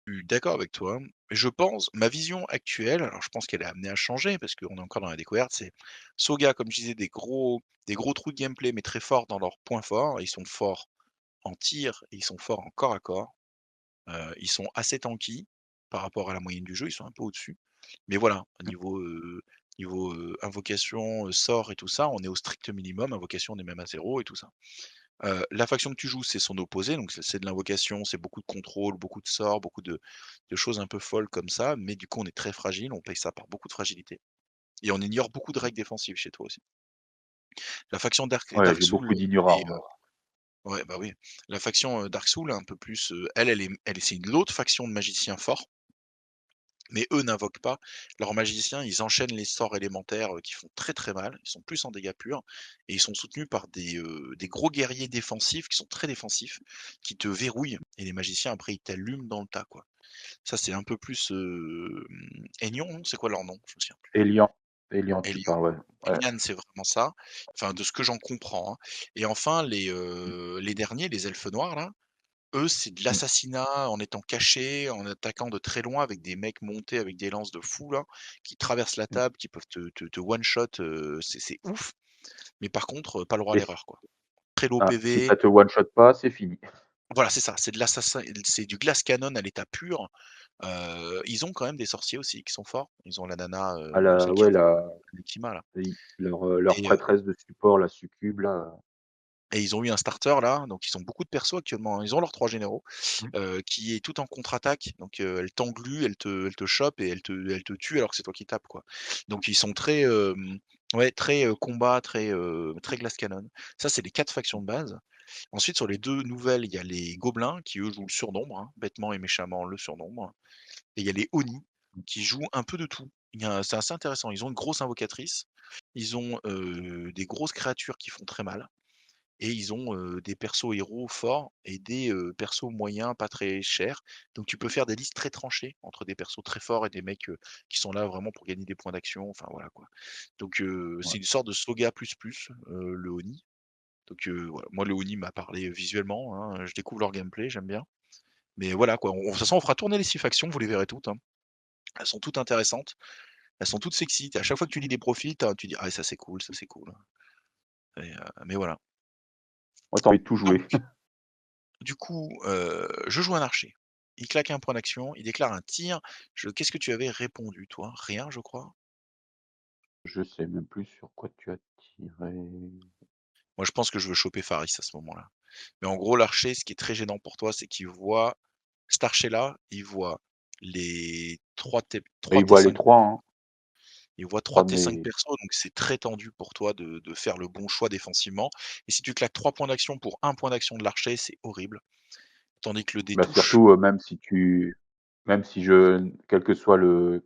je suis d'accord avec toi. Je pense ma vision actuelle, alors je pense qu'elle est amenée à changer parce qu'on est encore dans la découverte, c'est Soga, comme je disais, des gros trous de gameplay, mais très forts dans leurs points forts. Ils sont forts en tir et ils sont forts en corps à corps. Ils sont assez tanky par rapport à la moyenne du jeu, ils sont un peu au-dessus. Mais voilà, au niveau, invocation, sort et tout ça, on est au strict minimum. Invocation, on est même à 0 et tout ça. La faction que tu joues, c'est son opposé, donc c'est de l'invocation, c'est beaucoup de contrôle, beaucoup de sorts, beaucoup de choses un peu folles comme ça, mais du coup, on est très fragile, on paye ça par beaucoup de fragilité et on ignore beaucoup de règles défensives chez toi aussi. La faction Ouais, Dark j'ai Souls, beaucoup elle est, d'ignorants, moi. ouais, bah, oui. La faction, Dark Souls, un peu plus, elle est c'est une autre faction de magiciens forts. Mais eux n'invoquent pas. Leurs magiciens, ils enchaînent les sorts élémentaires, qui font très, très mal. Ils sont plus en dégâts purs et ils sont soutenus par des gros guerriers défensifs qui sont très défensifs, qui te verrouillent et les magiciens après ils t'allument dans le tas, quoi. Ça c'est un peu plus, Aignan, non? C'est quoi leur nom? Je me souviens plus. Elian, Elian, tu Elian. parles, ouais. Ouais. Elian, c'est vraiment ça, enfin de ce que j'en comprends, hein et enfin Mmh, les derniers, les elfes noirs là, eux, c'est de mmh, l'assassinat en étant cachés, en attaquant de très loin avec des mecs montés avec des lances de fou là, qui traversent la mmh table, qui peuvent te one shot, c'est ouf. Mais par contre, pas le droit à et l'erreur, quoi. Très low si PV, ça te one shot pas, c'est fini. voilà, c'est ça, c'est du glass cannon à l'état pur. Ils ont quand même des sorciers aussi qui sont forts. Ils ont la nana, Ah la celle qui ouais, ressemble à Nekima là leur et prêtresse de support, la succube là, et ils ont eu un starter là, donc ils ont beaucoup de persos actuellement, hein. Ils ont leurs 3 généraux. mmh, Qui est tout en contre-attaque. Donc, elle t'englue, elle te chope et elle te tue alors que c'est toi qui tapes, quoi. Donc ils sont très, ouais, très, combat, très, très glass cannon. Ça, c'est les 4 factions de base. Ensuite, sur les 2 nouvelles, il y a les gobelins qui, eux, jouent le surnombre, hein, bêtement et méchamment le surnombre et il y a les Oni qui jouent un peu de tout. C'est assez intéressant. Ils ont une grosse invocatrice, ils ont, des grosses créatures qui font très mal et ils ont, des persos héros forts et des, persos moyens pas très chers. Donc tu peux faire des listes très tranchées entre des persos très forts et des mecs, qui sont là vraiment pour gagner des points d'action, enfin voilà quoi. Donc Ouais. c'est une sorte de Soga++, le Oni. Donc voilà, moi le Oni m'a parlé visuellement, hein, je découvre leur gameplay, j'aime bien. Mais voilà quoi, de toute façon on fera tourner les 6 factions, vous les verrez toutes, hein. Elles sont toutes intéressantes, elles sont toutes sexy. À chaque fois que tu lis des profils, tu dis: «Ah ça c'est cool, ça c'est cool», mais voilà. Ouais, tu envie de tout jouer. Donc du coup, je joue un archer. Il claque un point d'action, il déclare un tir. Qu'est-ce que tu avais répondu toi? Rien je crois? Je sais même plus sur quoi tu as tiré. Moi je pense que je veux choper Faris à ce moment-là. Mais en gros l'archer, ce qui est très gênant pour toi, c'est qu'il voit cet archer-là, il voit les 3 Mais il voit les T5 3, hein. il voit 3 3 de T5 mes persos, donc c'est très tendu pour toi de faire le bon choix défensivement et si tu claques 3 points d'action pour un point d'action de l'archer, c'est horrible. Tandis que le dé bah, touche, surtout, même si je quel que soit le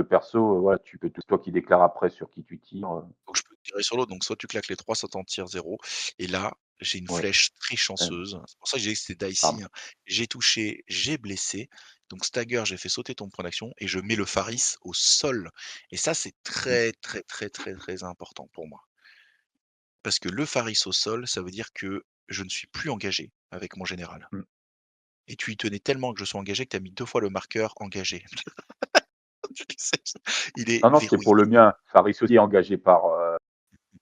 perso, voilà, tu peux c'est toi qui déclares après sur qui tu tires, donc je peux tirer sur l'autre, donc soit tu claques les 3, soit tu en tires 0 et là, j'ai une ouais, flèche très hem, chanceuse. C'est pour ça que j'ai dit que c'était dicey, pardon. hein. J'ai touché, j'ai blessé, donc stagger, j'ai fait sauter ton point d'action et je mets le Faris au sol et ça, c'est Mmh, très, très, très, très, très important pour moi. Parce que le Faris au sol, ça veut dire que je ne suis plus engagé avec mon général mmh. et tu y tenais tellement que je sois engagé que tu as mis 2 fois le marqueur engagé. Il est Non, non, c'était verrouillé. pour le mien. Faris aussi est engagé par,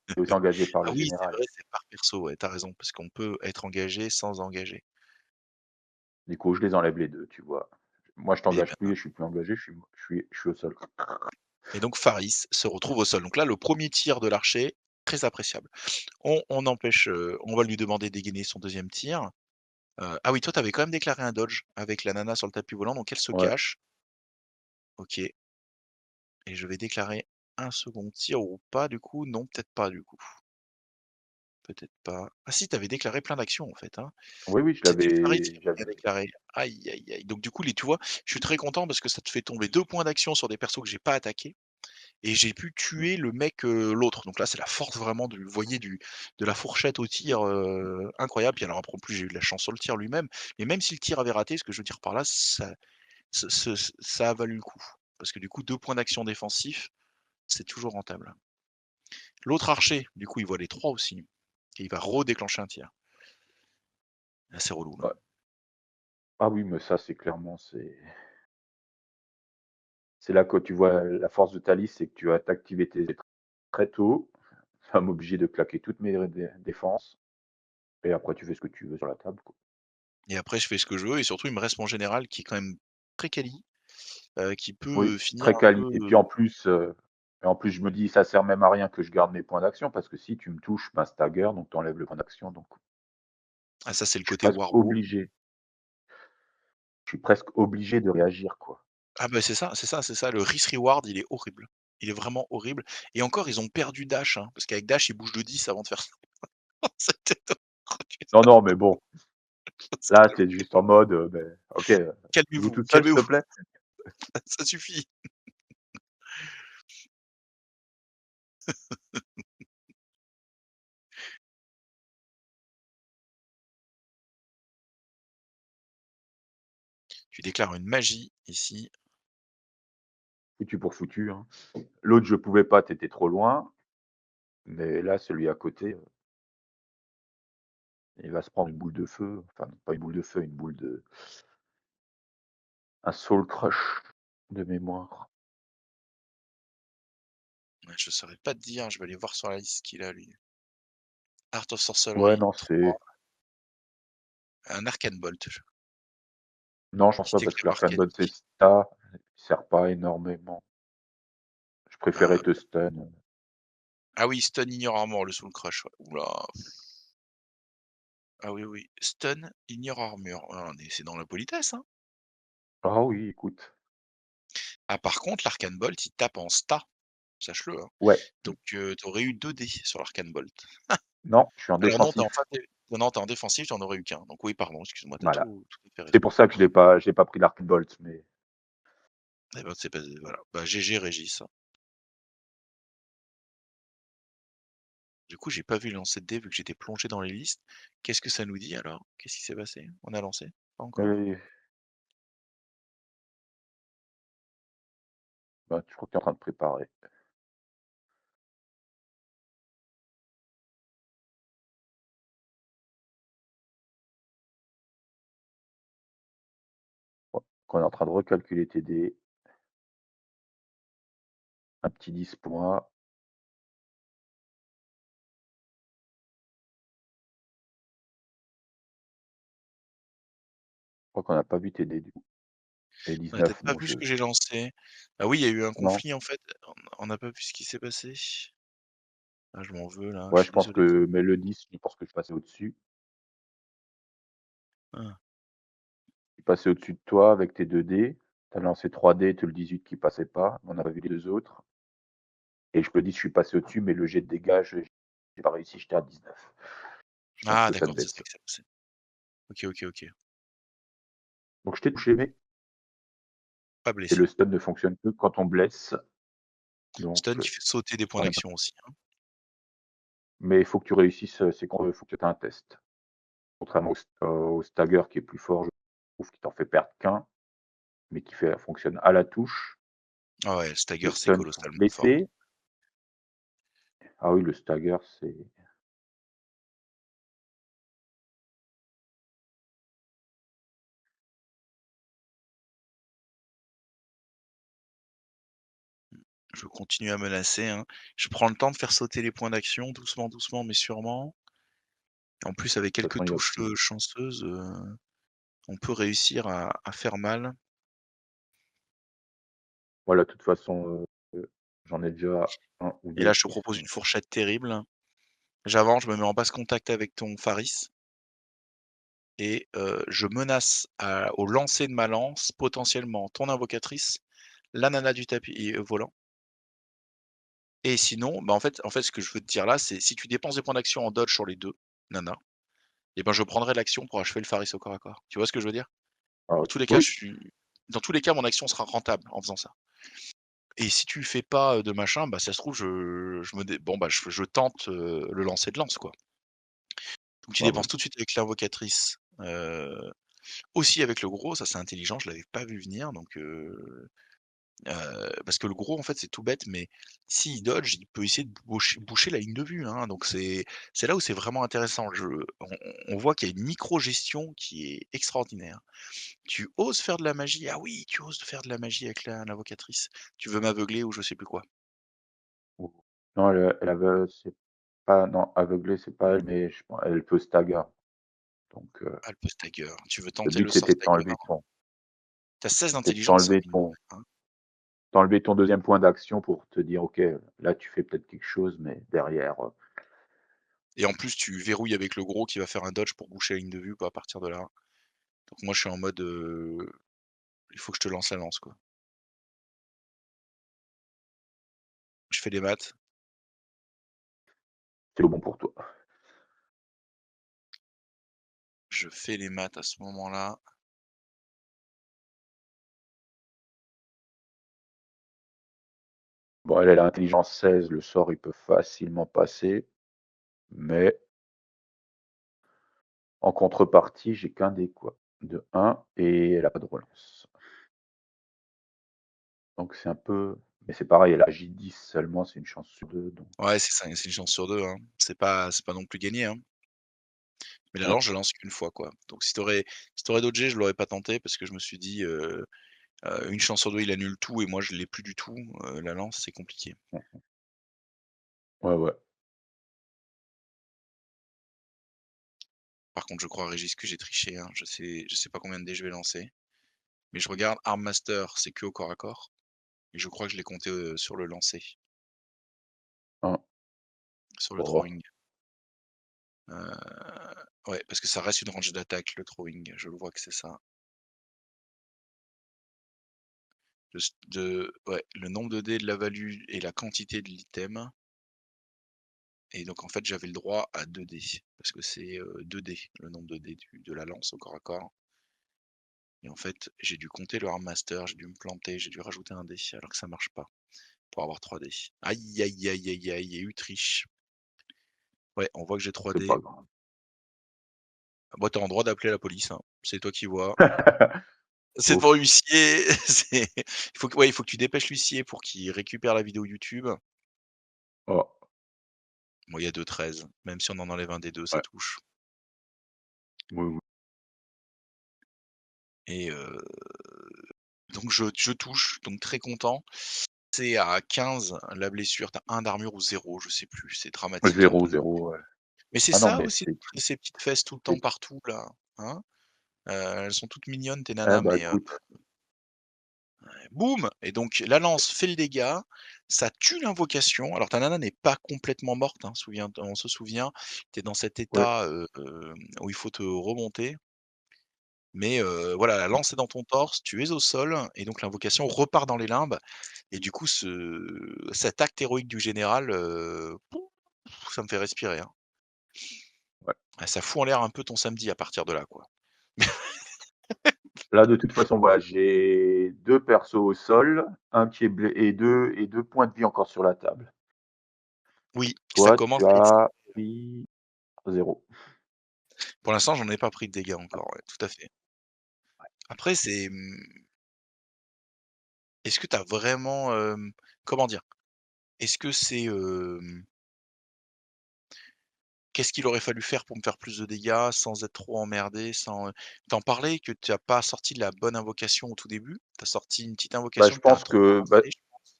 est aussi engagé par Ah le oui, c'est général. vrai, c'est par perso, ouais, tu as raison, parce qu'on peut être engagé sans engager. Du coup, je les enlève les 2, tu vois? Moi, je Eh t'engage ben plus et je suis plus engagé, je suis au sol. et donc Faris se retrouve au sol. Donc là, le premier tir de l'archer, très appréciable. On empêche, on va lui demander d'égayer son deuxième tir. Ah oui, toi, tu avais quand même déclaré un dodge avec la nana sur le tapis volant, donc elle se Ouais. cache. OK et je vais déclarer un second tir ou pas du coup? Non, peut-être pas du coup. Peut-être pas. Ah si, tu avais déclaré plein d'actions en fait, hein? Oui, oui, C'était le Faris qui avait j'avais bien déclaré. Aïe, aïe, aïe. Donc du coup, tu vois, je suis très content parce que ça te fait tomber 2 points d'action sur des persos que j'ai pas attaqués et j'ai pu mmh, tuer le mec, l'autre. Donc là, c'est la force vraiment du vous voyez de la fourchette au tir, incroyable. Puis alors après en plus, j'ai eu de la chance sur le tir lui-même. Mais même si le tir avait raté, ce que je veux dire par là, ça a valu le coup. Parce que du coup, 2 points d'action défensifs, c'est toujours rentable. L'autre archer, du coup, il voit les 3 aussi et il va redéclencher un tir. Là, c'est relou là. ouais. Ah oui, mais ça, c'est là que tu vois la force de ta liste, c'est que tu vas t'activer tes très tôt. Ça va m'obliger de claquer toutes mes défenses et après tu fais ce que tu veux sur la table, quoi. Et après, je fais ce que je veux et surtout, il me reste mon général qui est quand même très quali, qui Oui, peut finir très un quali peu, et puis en plus je me dis: «Ça sert même à rien que je garde mes points d'action» parce que si tu me touches, ben, stagger, donc tu enlèves le point d'action, donc ah ça, c'est le je suis côté presque Warbo. obligé je suis presque obligé de réagir, quoi. Ah bah, c'est ça, c'est ça, c'est ça, le risk reward, il est horrible. Il est vraiment horrible et encore, ils ont perdu Dash, hein, parce qu'avec Dash, ils bougent de 10 avant de faire ça. C'était Non, non, mais bon, là, horrible. tu es juste en mode, beh, OK, tu joues Calmez-vous, toute seule, s'il te calmez-vous, plaît? ça suffit. Tu déclares une magie ici. Foutu pour foutu, hein. L'autre, je pouvais pas, tu étais trop loin, mais là, celui à côté, il va se prendre une boule de feu, enfin, pas une boule de feu, une boule de un soul crush de mémoire. Ouais, je saurais pas te dire, je vais aller voir sur la liste ce qu'il a lui. Art of Ouais, Sorcery non, 3, un Arcane Bolt, non, je pense qui pas parce que déclare l'Arcane c'est arcanique. ça, il sert pas énormément. Je préférais Heu, te stun. ah oui, Stun Ignore Armor, le Soul Crush, ouais. Ouh là! Ah oui, oui, Stun Ignore Armure. Ah on est c'est dans la politesse, hein. Ah oui, écoute, Ah par contre, l'Arcane Bolt, il tape en sta, sache-le, hein. ouais, mmh, Donc tu aurais eu 2 dés sur l'Arcane Bolt. non, je suis en Alors non, tu es en défensif. face dé non, tu es en défensif, tu en aurais eu qu'un. Donc oui, pardon, excuse-moi, tu as Voilà. tout à fait C'est raison. pour ça que j'ai pas pris l'Arcane Bolt, mais Eh ben, c'est pas voilà, bah GG Régis. Du coup, j'ai pas vu le lancer de dés vu que j'étais plongé dans les listes. Qu'est-ce que ça nous dit alors? Qu'est-ce qui s'est passé? On a lancé? Pas encore? Et bah, je crois que tu es en train de préparer. Ouais, qu'on est en train de recalculer tes dés, un petit 10 points. Je crois qu'on n'a pas vu tes dés du coup. Et On a peut-être 19, pas bon vu je ce que j'ai lancé. Ah oui, il y a eu un non, conflit en fait, on n'a pas vu ce qui s'est passé. Ah je m'en veux là, je ouais, suis je pense désolé. que mais le 10, je pense que je passais au-dessus. Hein. Je suis passé au-dessus de toi avec tes 2 dés. Tu as lancé 3 dés, tu le 18 qui passait pas. On n'a pas vu les 2 autres. Et je te dis, je suis passé au-dessus, mais le jet de dégâts, j'ai pas réussi, j'étais à 19. Je pense Ah que ça d'accord, devait c'est être ça ça. qui s'est passé. OK, OK, OK. Donc je t'ai touché, mais Pas et le blessé. stun ne fonctionne que quand on blesse. Donc, Stun qui fait sauter des points quand même. d'action aussi, hein. Mais il faut que tu réussisses, faut que tu aies un test. Contrairement au stagger qui est plus fort, je trouve, qui t'en fait perdre qu'un, mais qui fonctionne à la touche. Ah ouais, le stagger Le c'est stun pour colossalement fort. blesser. Ah oui, le stagger, c'est Je continue à menacer, hein. Je prends le temps de faire sauter les points d'action doucement, doucement mais sûrement. En plus avec de toute quelques façon, il y a touches, plus chanceuses, on peut réussir à faire mal. voilà, de toute façon, j'en ai déjà un ou Et 2 là, je te qui propose sont une fourchette terrible. J'avance, je me mets en basse contact avec ton Faris et je menace au lancer de ma lance, potentiellement ton invocatrice, la nana du tapis, volant et sinon, bah, en fait, ce que je veux te dire là, c'est si tu dépenses des points d'action en dodge sur les 2 nanas et ben, je prendrai l'action pour achever le Faris au corps à corps. Tu vois ce que je veux dire? alors Dans tous les cas, oui, je suis dans tous les cas, mon action sera rentable en faisant ça et si tu fais pas, de machin, bah, ça se trouve, je me dé bon, bah, je tente, le lancer de lance, quoi. Donc tu bah, oui, dépenses tout de suite avec l'invocatrice, aussi avec le gros, ça c'est intelligent, je l'avais pas vu venir donc parce que le gros en fait c'est tout bête mais s'il dodge, il peut essayer de boucher la ligne de vue, hein, donc c'est là où c'est vraiment intéressant. On voit qu'il y a une micro-gestion qui est extraordinaire. Tu oses faire de la magie? Ah oui, tu oses faire de la magie avec l'invocatrice. Tu veux m'aveugler ou je sais plus quoi. ou non, elle aveu c'est pas non, aveuglée, c'est pas elle, mais je pen elle peut stagger, donc Ah le peu stagger, tu veux le tenter but le sort c'était de stagger. t'enlever ton Tu as 16 c'est de d'intelligence, hein, t'enlever mine de ton rien, hein. t'enlever ton 2e point d'action pour te dire: «OK, là tu fais peut-être quelque chose, mais derrière, Et en plus tu verrouilles avec le gros qui va faire un dodge pour boucher la ligne de vue, quoi, à partir de là. Donc moi je suis en mode, il faut que je te lance la lance, quoi. Je fais des maths, c'est le bon pour toi». je fais les maths à ce moment-là. Bon, elle a intelligence 16, le sort il peut facilement passer, mais en contrepartie, j'ai qu'un dé quoi, de 1 et elle a pas de relance. Donc c'est un peu mais c'est pareil, elle a J10 seulement, c'est une chance sur 2 donc Ouais, c'est ça, c'est une chance sur 2, hein. C'est pas non plus gagné, hein. Mais la ouais, lance, je la lance qu'une fois, quoi. Donc si tu aurais dodgé, je l'aurais pas tenté parce que je me suis dit, une chance sur 2, il annule tout et moi je l'ai plus du tout, la lance, c'est compliqué. mmh, ouais, ouais. Par contre, je crois, Régis, que j'ai triché, hein. Je sais pas combien de dés je vais lancer, mais je regarde Arm Master, c'est que au corps à corps et je crois que je l'ai compté, sur le lancer, Hein, sur le oh, throwing. Ouais, parce que ça reste une range d'attaque, le throwing, je le vois que c'est ça. Ouais, le nombre de dés de la value et la quantité de l'item et donc en fait, j'avais le droit à 2 dés parce que c'est, 2 dés, le nombre de dés de la lance au corps à corps et en fait, j'ai dû compter le Arm Master, j'ai dû me planter, j'ai dû rajouter un dé alors que ça marche pas pour avoir 3 dés. Aïe, aïe, aïe, aïe, aïe, il y a eu triche. Ouais, on voit que j'ai C'est pas 3D. grave. Bah, tu as en droit d'appeler la police, hein. C'est toi qui vois. C'est Ouf. pour l'huissier, il faut que tu dépêches l'huissier pour qu'il récupère la vidéo YouTube. Oh, Bon, il y a 2-13, même si on en enlève un des 2, ça ouais. touche Oui, oui. et donc je touche, donc très content. C'est à 15 la blessure, tu as 1 d'armure ou 0, je sais plus, c'est dramatique ton 0, ton 0, ouais. mais c'est Ah non, ça mais aussi, ces petites fesses tout le temps c'est partout là, hein? Elles sont toutes mignonnes tes eh nanas, bah, mais écoute, boum et donc la lance fait le dégât, ça tue l'invocation. Alors ta nana n'est pas complètement morte, hein, on se souvient, tu es dans cet ouais, état, où il faut te remonter, mais voilà, la lance est dans ton torse, tu es au sol et donc l'invocation repart dans les limbes et du coup cet acte héroïque du général, pouf, ça me fait respirer, hein. ouais. Ah, ça fout en l'air un peu ton samedi à partir de là, quoi. Là, de toute façon, voilà, j'ai 2 persos au sol, un qui est blé et 2 points de vie encore sur la table. Oui, ça Toi, commence tu à être as pris 0. pour l'instant, j'en ai pas pris de dégâts encore, ouais, tout à fait. Après c'est, est-ce que tu as vraiment, comment dire? Est-ce que c'est, qu'est-ce qu'il aurait fallu faire pour me faire plus de dégâts sans être trop emmerdé, sans, tu parlais que tu as pas sorti la bonne invocation au tout début. Tu as sorti une petite Bah, invocation je que tu as pense trop que, bah, rincée, je pense.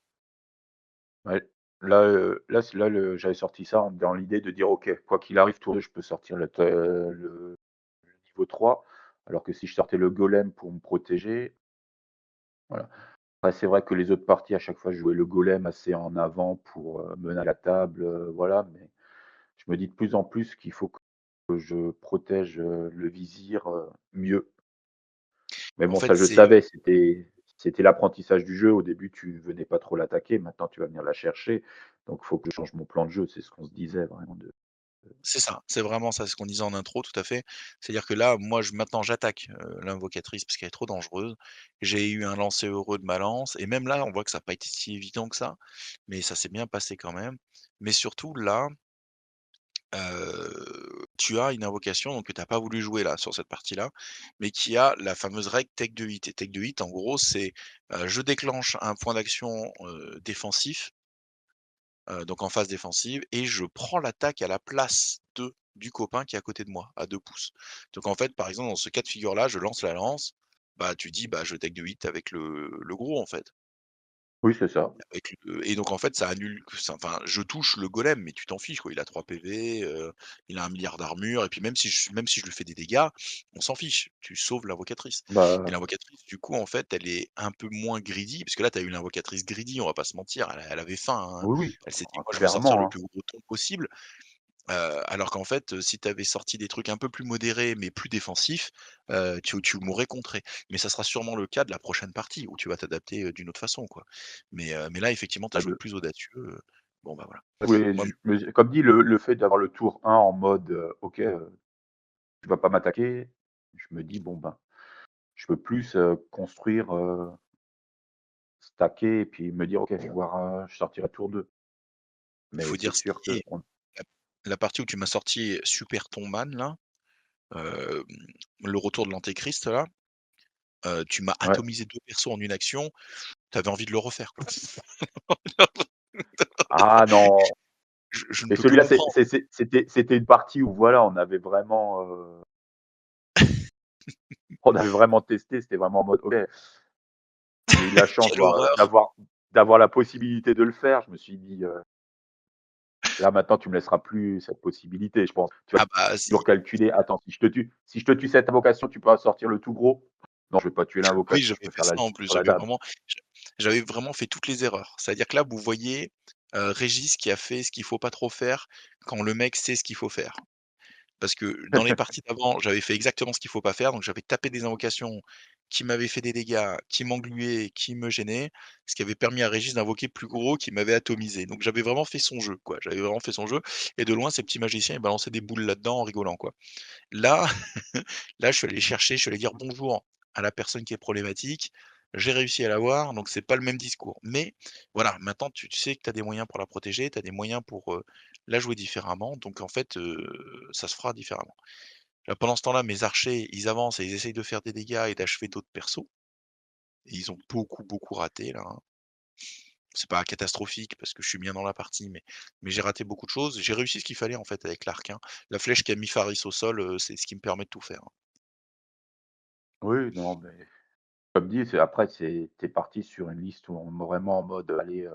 ouais, là, le j'avais sorti ça dans l'idée de dire: «OK, quoi qu'il arrive, tour 2, je peux sortir le niveau 3, alors que si je sortais le golem pour me protéger, voilà. Après, c'est vrai que les autres parties, à chaque fois, je jouais le golem assez en avant pour, mener à la table, voilà, mais je me dis de plus en plus qu'il faut que je protège, le vizir, mieux. Mais En bon, fait, ça, je c'est, savais, c'était l'apprentissage du jeu. Au début, tu venais pas trop l'attaquer, maintenant tu vas venir la chercher, donc il faut que je change mon plan de jeu. C'est ce qu'on se disait vraiment de c'est ça, c'est vraiment ça, ce qu'on disait en intro, tout à fait. C'est-à-dire que là, moi, maintenant j'attaque, l'invocatrice parce qu'elle est trop dangereuse. J'ai eu un lancer heureux de ma lance et même là, on voit que ça a pas été si évident que ça, mais ça s'est bien passé quand même. Mais surtout là, tu as une invocation donc que tu as pas voulu jouer là, sur cette partie-là, mais qui a la fameuse règle Take de hit et Take de hit en gros c'est, je déclenche un point d'action, défensif, donc en phase défensive et je prends l'attaque à la place du copain qui est à côté de moi, à 2 pouces. Donc en fait, par exemple, dans ce cas de figure-là, je lance la lance, bah, tu dis: «Bah, je take de hit avec le gros, en fait». oui, c'est ça. Avec le et donc en fait, ça annule que ça enfin, je touche le golem, mais tu t'en fiches, quoi. Il a 3 PV, il a 1 milliard d'armure et puis même si je lui fais des dégâts, on s'en fiche. Tu sauves l'invocatrice et Bah, l'invocatrice, du coup, en fait, elle est un peu moins greedy parce que là, tu as eu l'invocatrice greedy, on va pas se mentir. Elle avait faim, hein. oui, oui, Elle s'est dit: «Moi, je veux sortir clairement, le hein. plus gros ton possible». Alors qu'en fait, si tu avais sorti des trucs un peu plus modérés, mais plus défensifs, tu m'aurais contré. Mais ça sera sûrement le cas de la prochaine partie où tu vas t'adapter, d'une autre façon, quoi. Mais là, effectivement, tu as Bah, joué de plus audacieux, bon, bah, voilà. oui, Moi comme dit, le fait d'avoir le tour 1 en mode, OK, tu vas pas m'attaquer, je me dis: «Bon, ben, je peux plus, construire, stacker et puis me dire: "OK, voir, je sortirai tour 2". il Mais faut c'est dire ce sûr qui est. qu'on La la partie où tu m'as sorti Super Tombman là, hem, le retour de l'antéchrist là, tu m'as ouais. atomisé 2 persos en une action, tu avais envie de le refaire, quoi. Ah non! Je ne Mais peux que celui-là, comprendre. c'était une partie où voilà, on avait vraiment testé, c'était vraiment en mode: «OK». J'ai eu la chance Quelle horreur! d'avoir la possibilité de le faire. Je me suis dit, «Là, maintenant, tu me laisseras plus cette possibilité», je pense. Tu vas Ah bah, toujours si. calculer: «Attends, si je te tue cette invocation, tu pourras sortir le tout gros? Non, je vais pas tuer Oui, l'invocation, je j'avais peux fait faire la ça en liste plus, sur la dame». j'avais vraiment fait toutes les erreurs. C'est-à-dire que là, vous voyez, Régis qui a fait ce qu'il faut pas trop faire quand le mec sait ce qu'il faut faire. Parce que dans les parties d'avant, j'avais fait exactement ce qu'il faut pas faire, donc j'avais tapé des invocations qui m'avaient fait des dégâts, qui m'engluaient, qui me gênaient, ce qui avait permis à Régis d'invoquer plus gros qui m'avait atomisé. Donc j'avais vraiment fait son jeu, quoi. J'avais vraiment fait son jeu et de loin, ces petits magiciens, ils balançaient des boules là-dedans en rigolant, quoi. Là, là, je suis allé dire bonjour à la personne qui est problématique. j'ai réussi à l'avoir, donc c'est pas le même discours. Mais voilà, maintenant tu sais que tu as des moyens pour la protéger, tu as des moyens pour, la jouer différemment, donc en fait, ça se fera différemment. Là, pendant ce temps-là, mes archers, ils avancent et ils essayent de faire des dégâts et d'achever d'autres persos et ils ont beaucoup, beaucoup raté là, hein. C'est pas catastrophique parce que je suis bien dans la partie, mais j'ai raté beaucoup de choses. J'ai réussi ce qu'il fallait en fait avec l'arc, hein. La flèche qui a mis Faris au sol, c'est ce qui me permet de tout faire, hein. Oui, non, mais comme dit, c'est après tu parti sur une liste où on vraiment en mode, allez,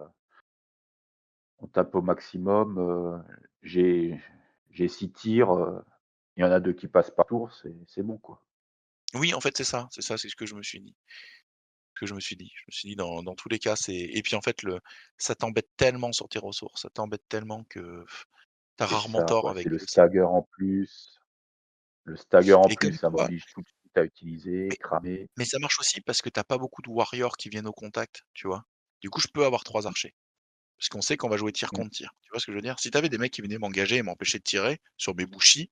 on tape au maximum, j'ai j'ai 6 tirs, il y en a 2 qui passent par tour, c'est bon, quoi. Oui, en fait, c'est ça, c'est ce que je me suis dit. Ce que je me suis dit. Je me suis dit dans tous les cas, c'est et puis en fait ça t'embête tellement sur tes ressources, ça t'embête tellement que tu as C'est rarement ça, tort quoi, c'est avec le ça. stagger en plus. Le stagger en Et plus, comme ça quoi m'oblige tout de suite à utiliser, mais cramer. mais ça marche aussi parce que tu as pas beaucoup de warriors qui viennent au contact, tu vois? Du coup, je peux avoir 3 archers. Parce qu'on sait qu'on va jouer tir Mmh, contre tir. Tu vois ce que je veux dire? Si tu avais des mecs qui venaient m'engager et m'empêcher de tirer sur mes bushis,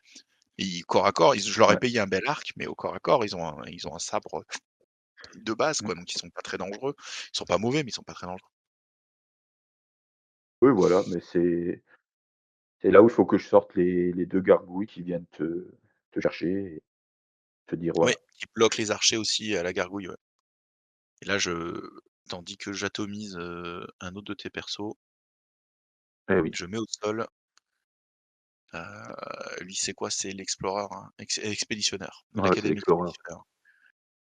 ils corps à corps, je leur ai ouais, payé un bel arc, mais au corps à corps, ils ont un sabre de base, mmh. quoi, donc ils sont pas très dangereux. Ils sont pas mauvais, mais ils sont pas très dangereux. Oui, voilà, mais c'est là où il faut que je sorte les 2 gargouilles qui viennent te chercher et te dire: Ouais, «Voilà». ils bloquent les archers aussi à la gargouille, ouais. Et là, tandis que j'atomise, un autre de tes persos, Eh oui, je mets au sol, lui c'est quoi? C'est l'explorer, hein, expéditionnaire, ouais, c'est l'académie l'explorer. expéditionnaire.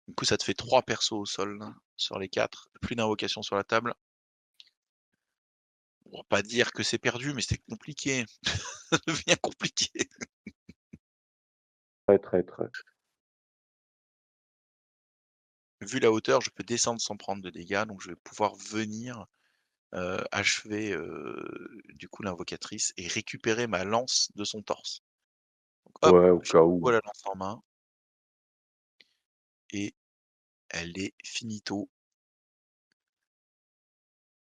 Du coup, ça te fait 3 persos au sol, là, sur les 4, plus d'invocations sur la table. On va pas dire que c'est perdu, mais c'est compliqué. Ça devient compliqué. Très, très, très. Vu la hauteur, je peux descendre sans prendre de dégâts, donc je vais pouvoir venir, achever, du coup l'invocatrice et récupérer ma lance de son torse. Donc hop, Ouais, au je cas vois où. la lance en main et elle est finito.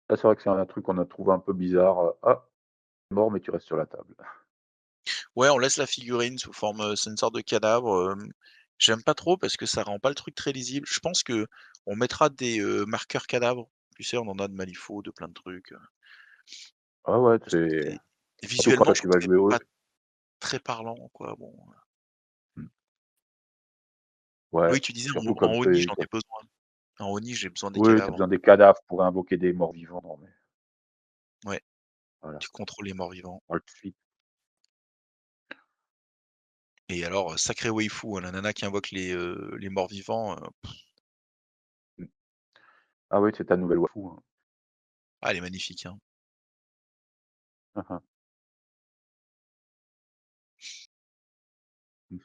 Ça, c'est vrai que c'est un truc qu'on a trouvé un peu bizarre, «Ah, mort, mais tu restes sur la table». Ouais, on laisse la figurine sous forme, c'est une sorte de cadavre, j'aime pas trop parce que ça rend pas le truc très lisible. Je pense que on mettra des, marqueurs cadavres. Tu sais, on en a de Malifaux, de plein de trucs, Ah ouais, parce que c'est c'est surtout quand visuellement, toi je tu trouve que vas c'est jouer au pas très parlant, quoi, bon. mmh, ouais, Oui, tu disais surtout en comme Oni, tu j'en ai besoin. En Oni, j'ai besoin des oui, tu as cadavres. besoin des cadavres pour invoquer des morts vivants, non mais Ouais, voilà, tu contrôles les morts vivants. on le suit. Et alors, sacré waifu, hein, la nana qui invoque les morts vivants, Mmh. Ah oui, c'est ta nouvelle waifu, hein. ah, elle est magnifique, hein. Hein, hein. Mmh.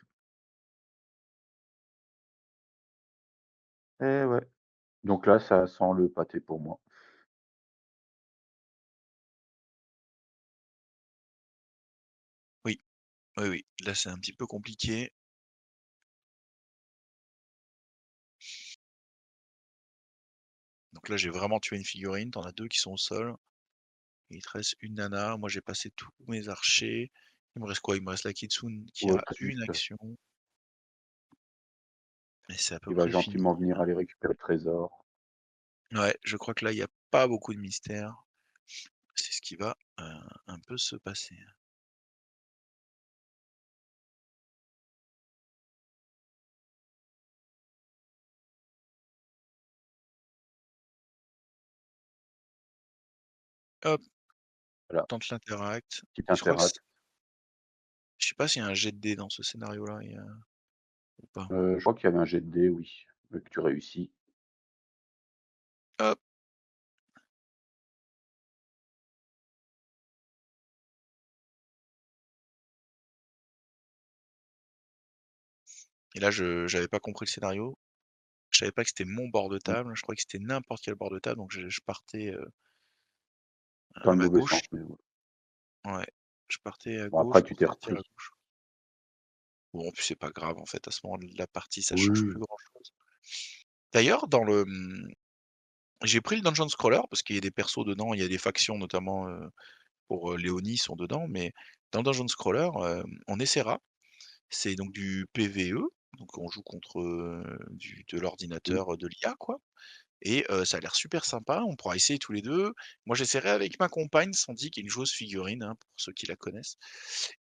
Eh ouais, donc là, ça sent le pâté pour moi. Oui, oui, oui, là, c'est un petit peu compliqué. Donc là, j'ai vraiment tué une figurine, tu en as 2 qui sont au sol. Il te reste une nana, moi j'ai passé tous mes archers. Il me reste quoi? Il me reste la Kitsune qui Ouais, a tu une juste, action et c'est à peu qui va près fini. gentiment venir aller récupérer le trésor. Ouais, je crois que là, il y a pas beaucoup de mystère. C'est ce qui va, un peu se passer. Hop, Voilà, tente l'interact petit et je crois que c interact. je sais pas s'il y a un jet de dés dans ce scénario-là, ou pas. Je crois qu'il y avait un jet de dés, oui, que tu réussis. Hop, et là je j'avais pas compris le scénario. Je savais pas que c'était mon bord de Mmh. table, je croyais que c'était n'importe quel bord de table, donc je partais, Dans à le ma mauvais gauche. sens, mais ouais. Ouais, je partais à Bon après gauche tu pour t'es sortir à repris. gauche. Bon, en plus, c'est pas grave, en fait, à ce moment de la partie, ça change plus Oui, grand-chose. D'ailleurs, j'ai pris le dungeon scroller parce qu'il y a des persos dedans, il y a des factions notamment, pour, Léonie sont dedans, mais dans le dungeon scroller, on essaiera. C'est donc du PVE, donc on joue contre, de oui. l'ordinateur, de l'IA, quoi. et ça a l'air super sympa. On pourra essayer tous les 2. Moi, j'essaierai avec ma compagne, Sandy, qui est une joueuse figurine, hein, pour ceux qui la connaissent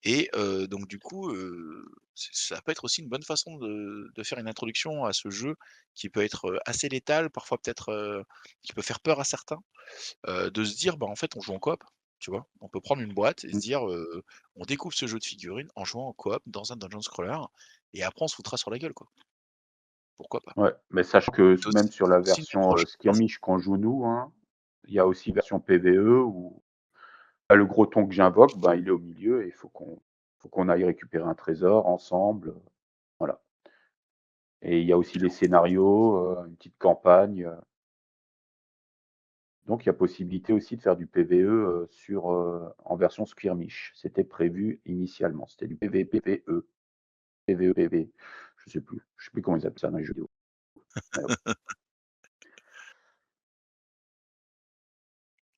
et donc du coup, ça peut être aussi une bonne façon de faire une introduction à ce jeu qui peut être, assez létal, parfois peut-être, qui peut faire peur à certains, de se dire: «Bah, en fait, on joue en coop», tu vois? On peut prendre une boîte et se Mmh. dire, «On découvre ce jeu de figurines en jouant en coop dans un dungeon scroller et après on se foutra sur la gueule, quoi». Pourquoi pas? Ouais, mais sache que C'est même aussi sur la c'est une version, approche. Skirmish qu'on joue nous, hein, il y a aussi version PVE où bah, le gros thon que j'invoque, ben, il est au milieu et il faut qu'on aille récupérer un trésor ensemble, voilà. Et il y a aussi les scénarios, une petite campagne, donc il y a possibilité aussi de faire du PVE, en version Skirmish. C'était prévu initialement, c'était du PVE, PVE. Je sais plus comment ils appellent ça dans les jeux vidéo, mais ouais.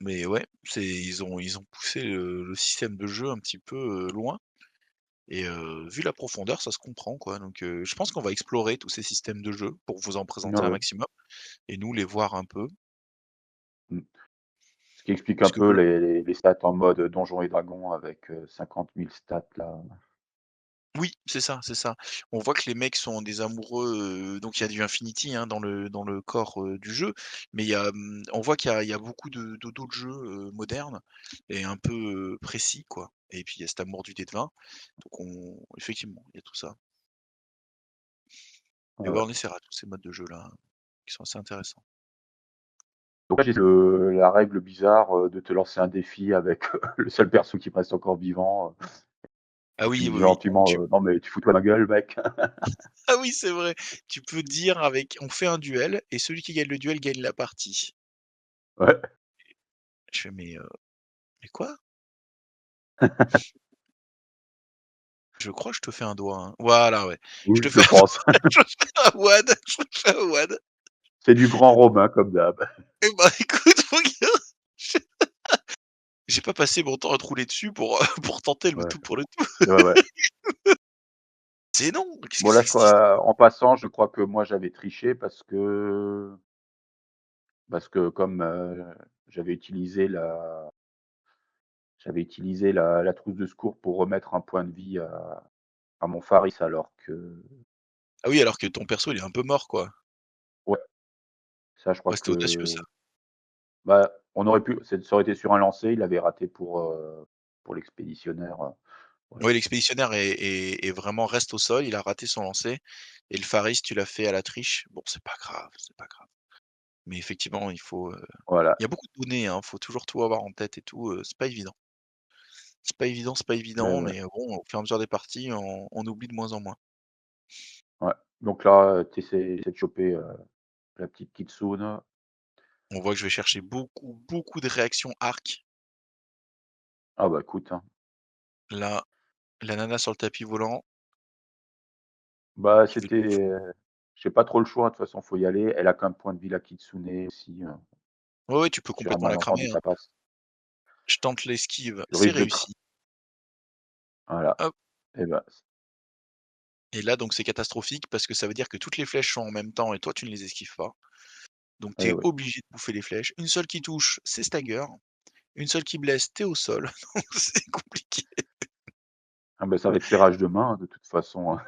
Mais ouais, ils ont poussé le système de jeu un petit peu, loin et vu la profondeur, ça se comprend, quoi, donc je pense qu'on va explorer tous ces systèmes de jeu pour vous en Ouais, présenter un ouais. maximum et nous les voir un peu. Mmh. Ce qui explique un Puisque peu voilà. les stats en mode Donjons et Dragons avec, 50 000 stats là. Oui, c'est ça, c'est ça. On voit que les mecs sont des amoureux, donc il y a du Infinity, hein, dans le corps, du jeu, mais on voit qu'il y a beaucoup de d'autres jeux, modernes et un peu, précis, quoi et puis il y a cet amour du dé de 20, donc effectivement, il y a tout ça Ouais, et ouais, ouais. on essaiera tous ces modes de jeu-là, qui sont assez intéressants. Donc là, j'ai la règle bizarre, de te lancer un défi avec, le seul perso qui reste encore vivant, Ah et tu oui, me dis oui, oui, gentiment, «Non mais tu fous-toi de ma gueule mec». ah oui, c'est vrai, tu peux dire avec on fait un duel et celui qui gagne le duel gagne la partie. Ouais. Je fais: «Mais quoi?» Je crois que je te fais un doigt, hein. Voilà, ouais. Je Oui, te je fais pense. je te fais un WAD, je te fais un WAD. C'est du grand romain comme d'hab. Eh bah, écoute, mon gars, j'ai pas passé mon temps à te rouler dessus pour, pour tenter le Ouais, tout pour le tout. ouais, ouais. C'est non! Qu'est-ce que Bon là, c'est je que cette histoire? crois en passant, je crois que moi j'avais triché parce que comme, j'avais utilisé la trousse de secours pour remettre un point de vie à mon Faris alors que Ah oui, alors que ton perso, il est un peu mort, quoi. ouais, ça je crois Ouais, c'était audacieux ça. que bah, on aurait pu ça aurait été sur un lancer, il avait raté pour l'expéditionnaire, voilà. Ouais, l'expéditionnaire est vraiment reste au sol, il a raté son lancer et le Faris, tu l'as fait à la triche. Bon, c'est pas grave, c'est pas grave. Mais effectivement, Voilà, il y a beaucoup de données, hein, faut toujours tout avoir en tête et tout, c'est pas évident. C'est pas ouais, évident, ouais, mais bon, au fur et à mesure des parties, on oublie de moins en moins. ouais. Donc là, tu essaies de choper, la petite Kitsune. On voit que je vais chercher beaucoup, beaucoup de réactions arc. Ah bah, écoute, hein. Là, la nana sur le tapis volant, Bah, je vais tout j'ai pas trop le choix, de toute façon, faut y aller. Elle a qu'un point de vie, la Kitsune aussi, ouais, ouais, tu peux sur un complètement la cramer, malentendu, hein. ça passe. Je tente l'esquive, Tu c'est risques de cra réussi. Voilà, Hop et bah, et là, donc c'est catastrophique parce que ça veut dire que toutes les flèches sont en même temps et toi, tu ne les esquives pas. Donc tu eh es oui. obligé de bouffer les flèches. Une seule qui touche, c'est stagger. Une seule qui blesse, tu es au sol. Donc c'est compliqué. Ah bah, ça va être serrage de main, hein, de toute façon, hein.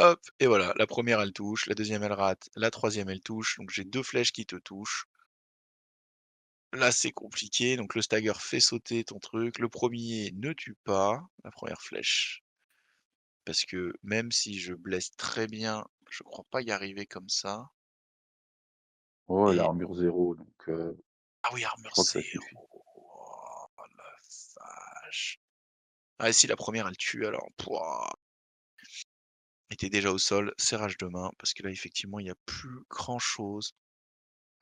Hop et voilà, la première elle touche, la deuxième elle rate, la troisième elle touche, donc j'ai 2 flèches qui te touchent. Là, c'est compliqué, donc le stagger fait sauter ton truc. Le premier ne tue pas, la première flèche, parce que même si je blesse très bien, je crois pas y arriver comme ça Oh, et l'armure 0, donc ah oui, je armure crois que ça 0. suffit. Oh la vache. Ah si, la première elle tue alors, pouah et tu déjà au sol, serrage de main, parce que là, effectivement, il y a plus grand chose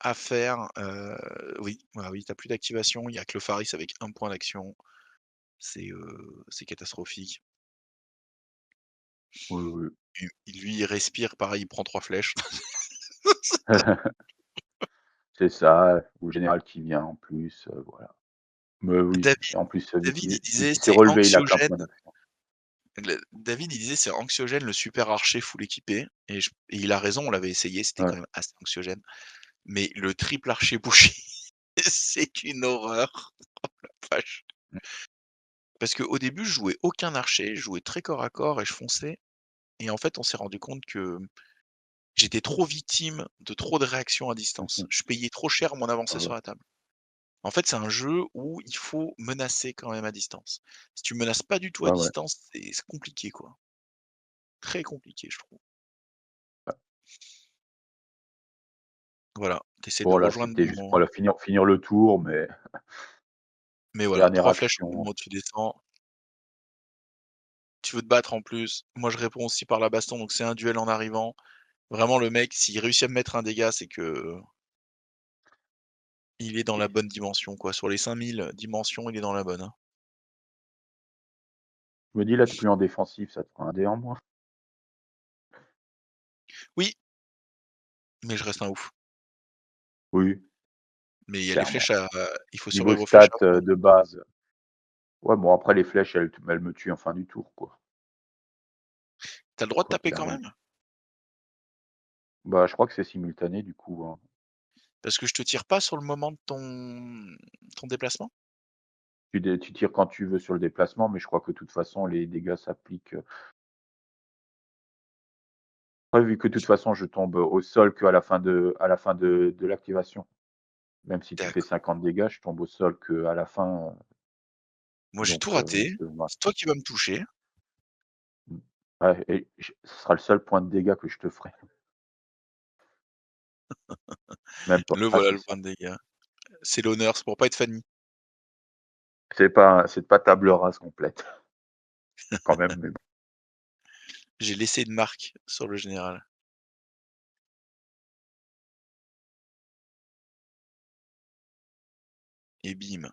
à faire, oui, ah oui, tu plus d'activation, il y a que le Faris avec un point d'action. C'est catastrophique. Oui, oui. Lui, il respire, pareil, il prend 3 flèches. C'est ça, ou le général qui vient en plus, voilà. Mais oui, David et en plus, David, il vu disait: qu'il s'est «C'est relevé, il a plein anxiogène». point d'action. David, il disait: «C'est anxiogène le super archer full équipé» et il a raison, on l'avait essayé, c'était Ouais. quand même assez anxiogène. mais le triple archer-boucher, c'est une horreur. Vache. Mmh. Parce qu'au début, je jouais aucun archer, je jouais très corps à corps et je fonçais et en fait, on s'est rendu compte que j'étais trop victime de trop de réactions à Mmh distance. mh. Je payais trop cher mon Ouais, avancée ouais. sur la table. En fait, c'est un jeu où il faut menacer quand même à distance. Si tu menaces pas du tout à Ouais, ouais. distance, c'est compliqué, quoi. Très compliqué, je trouve. Voilà, tu essaies de Bon là, rejoindre c'était juste pour ton la finir le tour, mais voilà, dernière 3 flèches au action. moment où tu descends. Tu veux te battre en plus. Moi, je réponds aussi par la baston, donc c'est un duel en arrivant. Vraiment, le mec, s'il réussit à me mettre un dégât, c'est que il est dans la Et bonne dimension, quoi. Sur les 5000 dimensions, il est dans la bonne, hein. je me dis là, tu es plus en défensif, ça te fera un dé en moins. Oui, mais je reste un ouf. Oui, Mais il y a les clairement. flèches à il faut Niveau survivre aux flèches stats, avant. de base, ouais, bon après les flèches, elles me tuent en fin du tour, quoi. Tu as le droit de Quoi taper qu'il quand arrive. même? Bah, je crois que c'est simultané du coup, hein. Parce que je te tire pas sur le moment de ton déplacement? Tu tires quand tu veux sur le déplacement, mais je crois que de toute façon les dégâts s'appliquent, après vu que de toute façon je tombe au sol qu'à la fin de l'activation. Même si tu fais D'accord. 50 dégâts, je tombe au sol qu'à la fin, Moi, j'ai tout donc raté. voilà. C'est toi qui vas me toucher. Mmh. Ouais et ce sera le seul point de dégâts que je te ferai. Même pas. Le Ah voilà si, le si. point de dégâts. C'est l'honneur, c'est pour pas être Fanny. C'est pas table rase complète quand même, mais bon. J'ai laissé une marque sur le général et bim,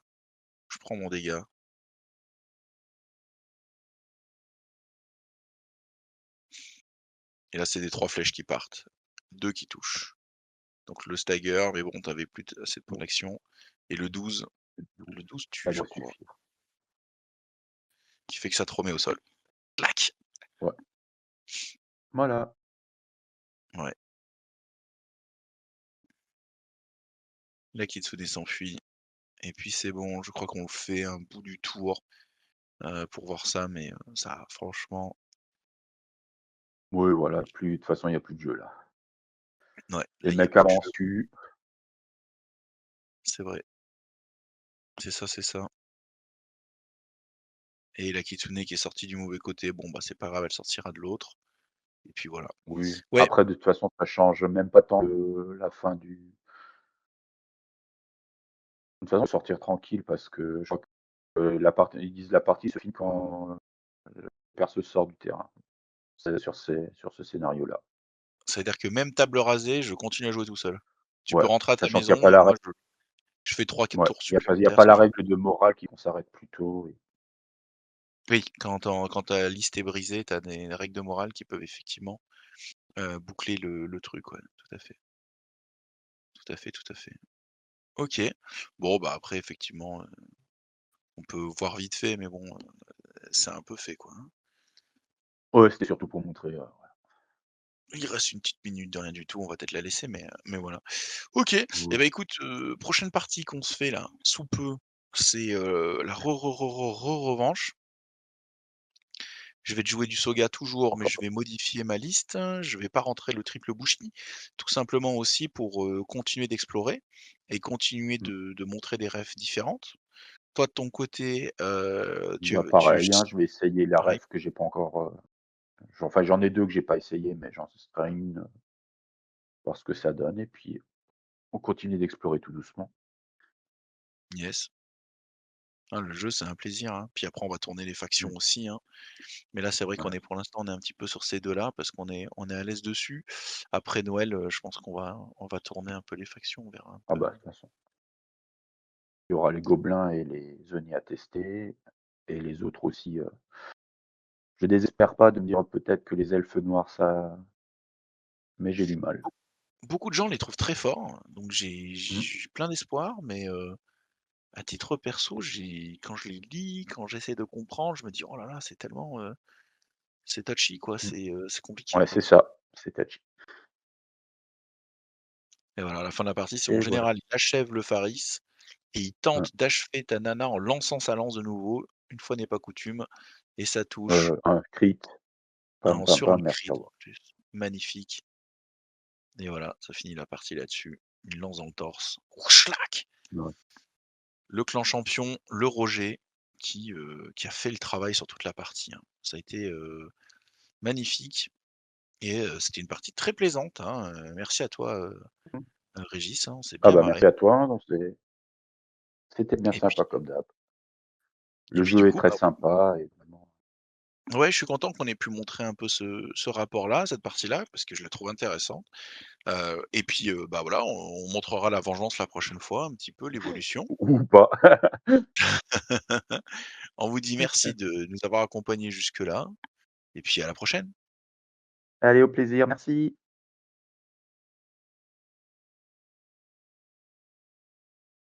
je prends mon dégât et là, c'est des 3 flèches qui partent, 2 qui touchent. Donc le stagger, mais bon, tu avais plus t assez de points Bon, d'action et le 12, donc le 12 tue, ça je doit crois, suffire. qui fait que ça te remet au sol. Clac! Ouais, voilà. Ouais, la Kitsune s'enfuit et puis c'est bon, je crois qu'on fait un bout du tour, pour voir ça, mais ça franchement, Oui, voilà, plus de toute façon, il y a plus de jeu là. ouais, Les là, il y a mecs plus de jeu, avancent tu c'est vrai. C'est ça, c'est ça et la Kitsune qui est sortie du mauvais côté, bon, bah, c'est pas grave, elle sortira de l'autre et puis voilà. oui. Ouais, Après de toute façon, ça change même pas tant la fin du de toute façon, sortir tranquille parce que je crois que, la partie se finit quand le perso sort du terrain. C'est sur ce scénario-là. ça veut dire que même table rasée, je continue à jouer tout seul. Tu peux Ouais, rentrer à ta sachant qu'il y maison a pas et la moi règle je fais 3-4 ouais, tours il y a supplémentaires pas si la je veux. règle de morale qui qu'on s'arrête plus tôt et Oui, quand ta liste est brisée, tu as des règles de morale qui peuvent effectivement, boucler le truc, ouais, tout à fait, tout à fait, tout à fait. OK. Bon, bah, après effectivement, on peut voir vite fait, mais bon, c'est un peu fait, quoi, hein. ouais, c'était surtout pour montrer, Il reste une petite minute de rien du tout, on va peut-être la laisser, mais voilà. OK et ouais. bah, écoute, prochaine partie qu'on se fait là, sous peu, c'est, la revanche. Je vais te jouer du Soga toujours, mais Pourquoi je pas. vais modifier ma liste. Je vais pas rentrer le triple Bushi, tout simplement aussi pour, continuer d'explorer et continuer Mmh. de montrer des refs différentes. Toi de ton côté, Bah, tu pareil, hein, je vais essayer la pareil? ref que j'ai pas encore, j'en ai 2 que j'ai pas essayé, mais j'en testerai une, voir ce que ça donne et puis on continue d'explorer tout doucement. Yes. Ah le jeu c'est un plaisir, hein, puis après on va tourner les factions Mmh. aussi, hein. Mais là c'est vrai qu'on Ouais. est pour l'instant on est un petit peu sur ces 2 là parce qu'on est à l'aise dessus. Après Noël, je pense qu'on va tourner un peu les factions, on verra un Ah peu. bah, de toute façon, il y aura les gobelins et les Oni à tester et les autres aussi, je désespère pas de me dire peut-être que les elfes noirs ça mais j'ai du mal. Beaucoup de gens les trouvent très forts, donc Mmh. j'ai plein d'espoir, mais à titre perso, j'ai quand je les lis, quand j'essaie de comprendre, je me dis: «Oh là là, c'est tellement, c'est touchy quoi, Mmh. c'est compliqué Ouais, quoi». c'est ça, c'est touchy. et voilà, à la fin de la partie, c'est en et voilà. général, il achève le Faris et il Hein, tente d'achever ta nana en lançant sa lance de nouveau, une fois n'est pas coutume et ça touche un crit, pam, en pam, sur un pam, merci, crit au en revoir. plus. Magnifique et voilà, ça finit la partie là-dessus. Une lance dans le torse. Schlag. Ouais. Le clan champion, le Roger, qui a fait le travail sur toute la partie, hein. Ça a été, magnifique et c'était une partie très plaisante, hein, merci à toi, Mmh. Régis, hein, on s'est Ah bien bah, marré merci à toi, hein, donc c'était bien et puis sympa comme d'hab. et Le puis du jeu est coup, très bah, sympa et vraiment ouais, je suis content qu'on ait pu montrer un peu ce rapport-là, cette partie-là, parce que je la trouve intéressante, et puis, bah, voilà, on montrera la vengeance la prochaine fois, un petit peu l'évolution. ou pas. On vous dit merci de nous avoir accompagnés jusque-là et puis à la prochaine. Allez, au plaisir, merci.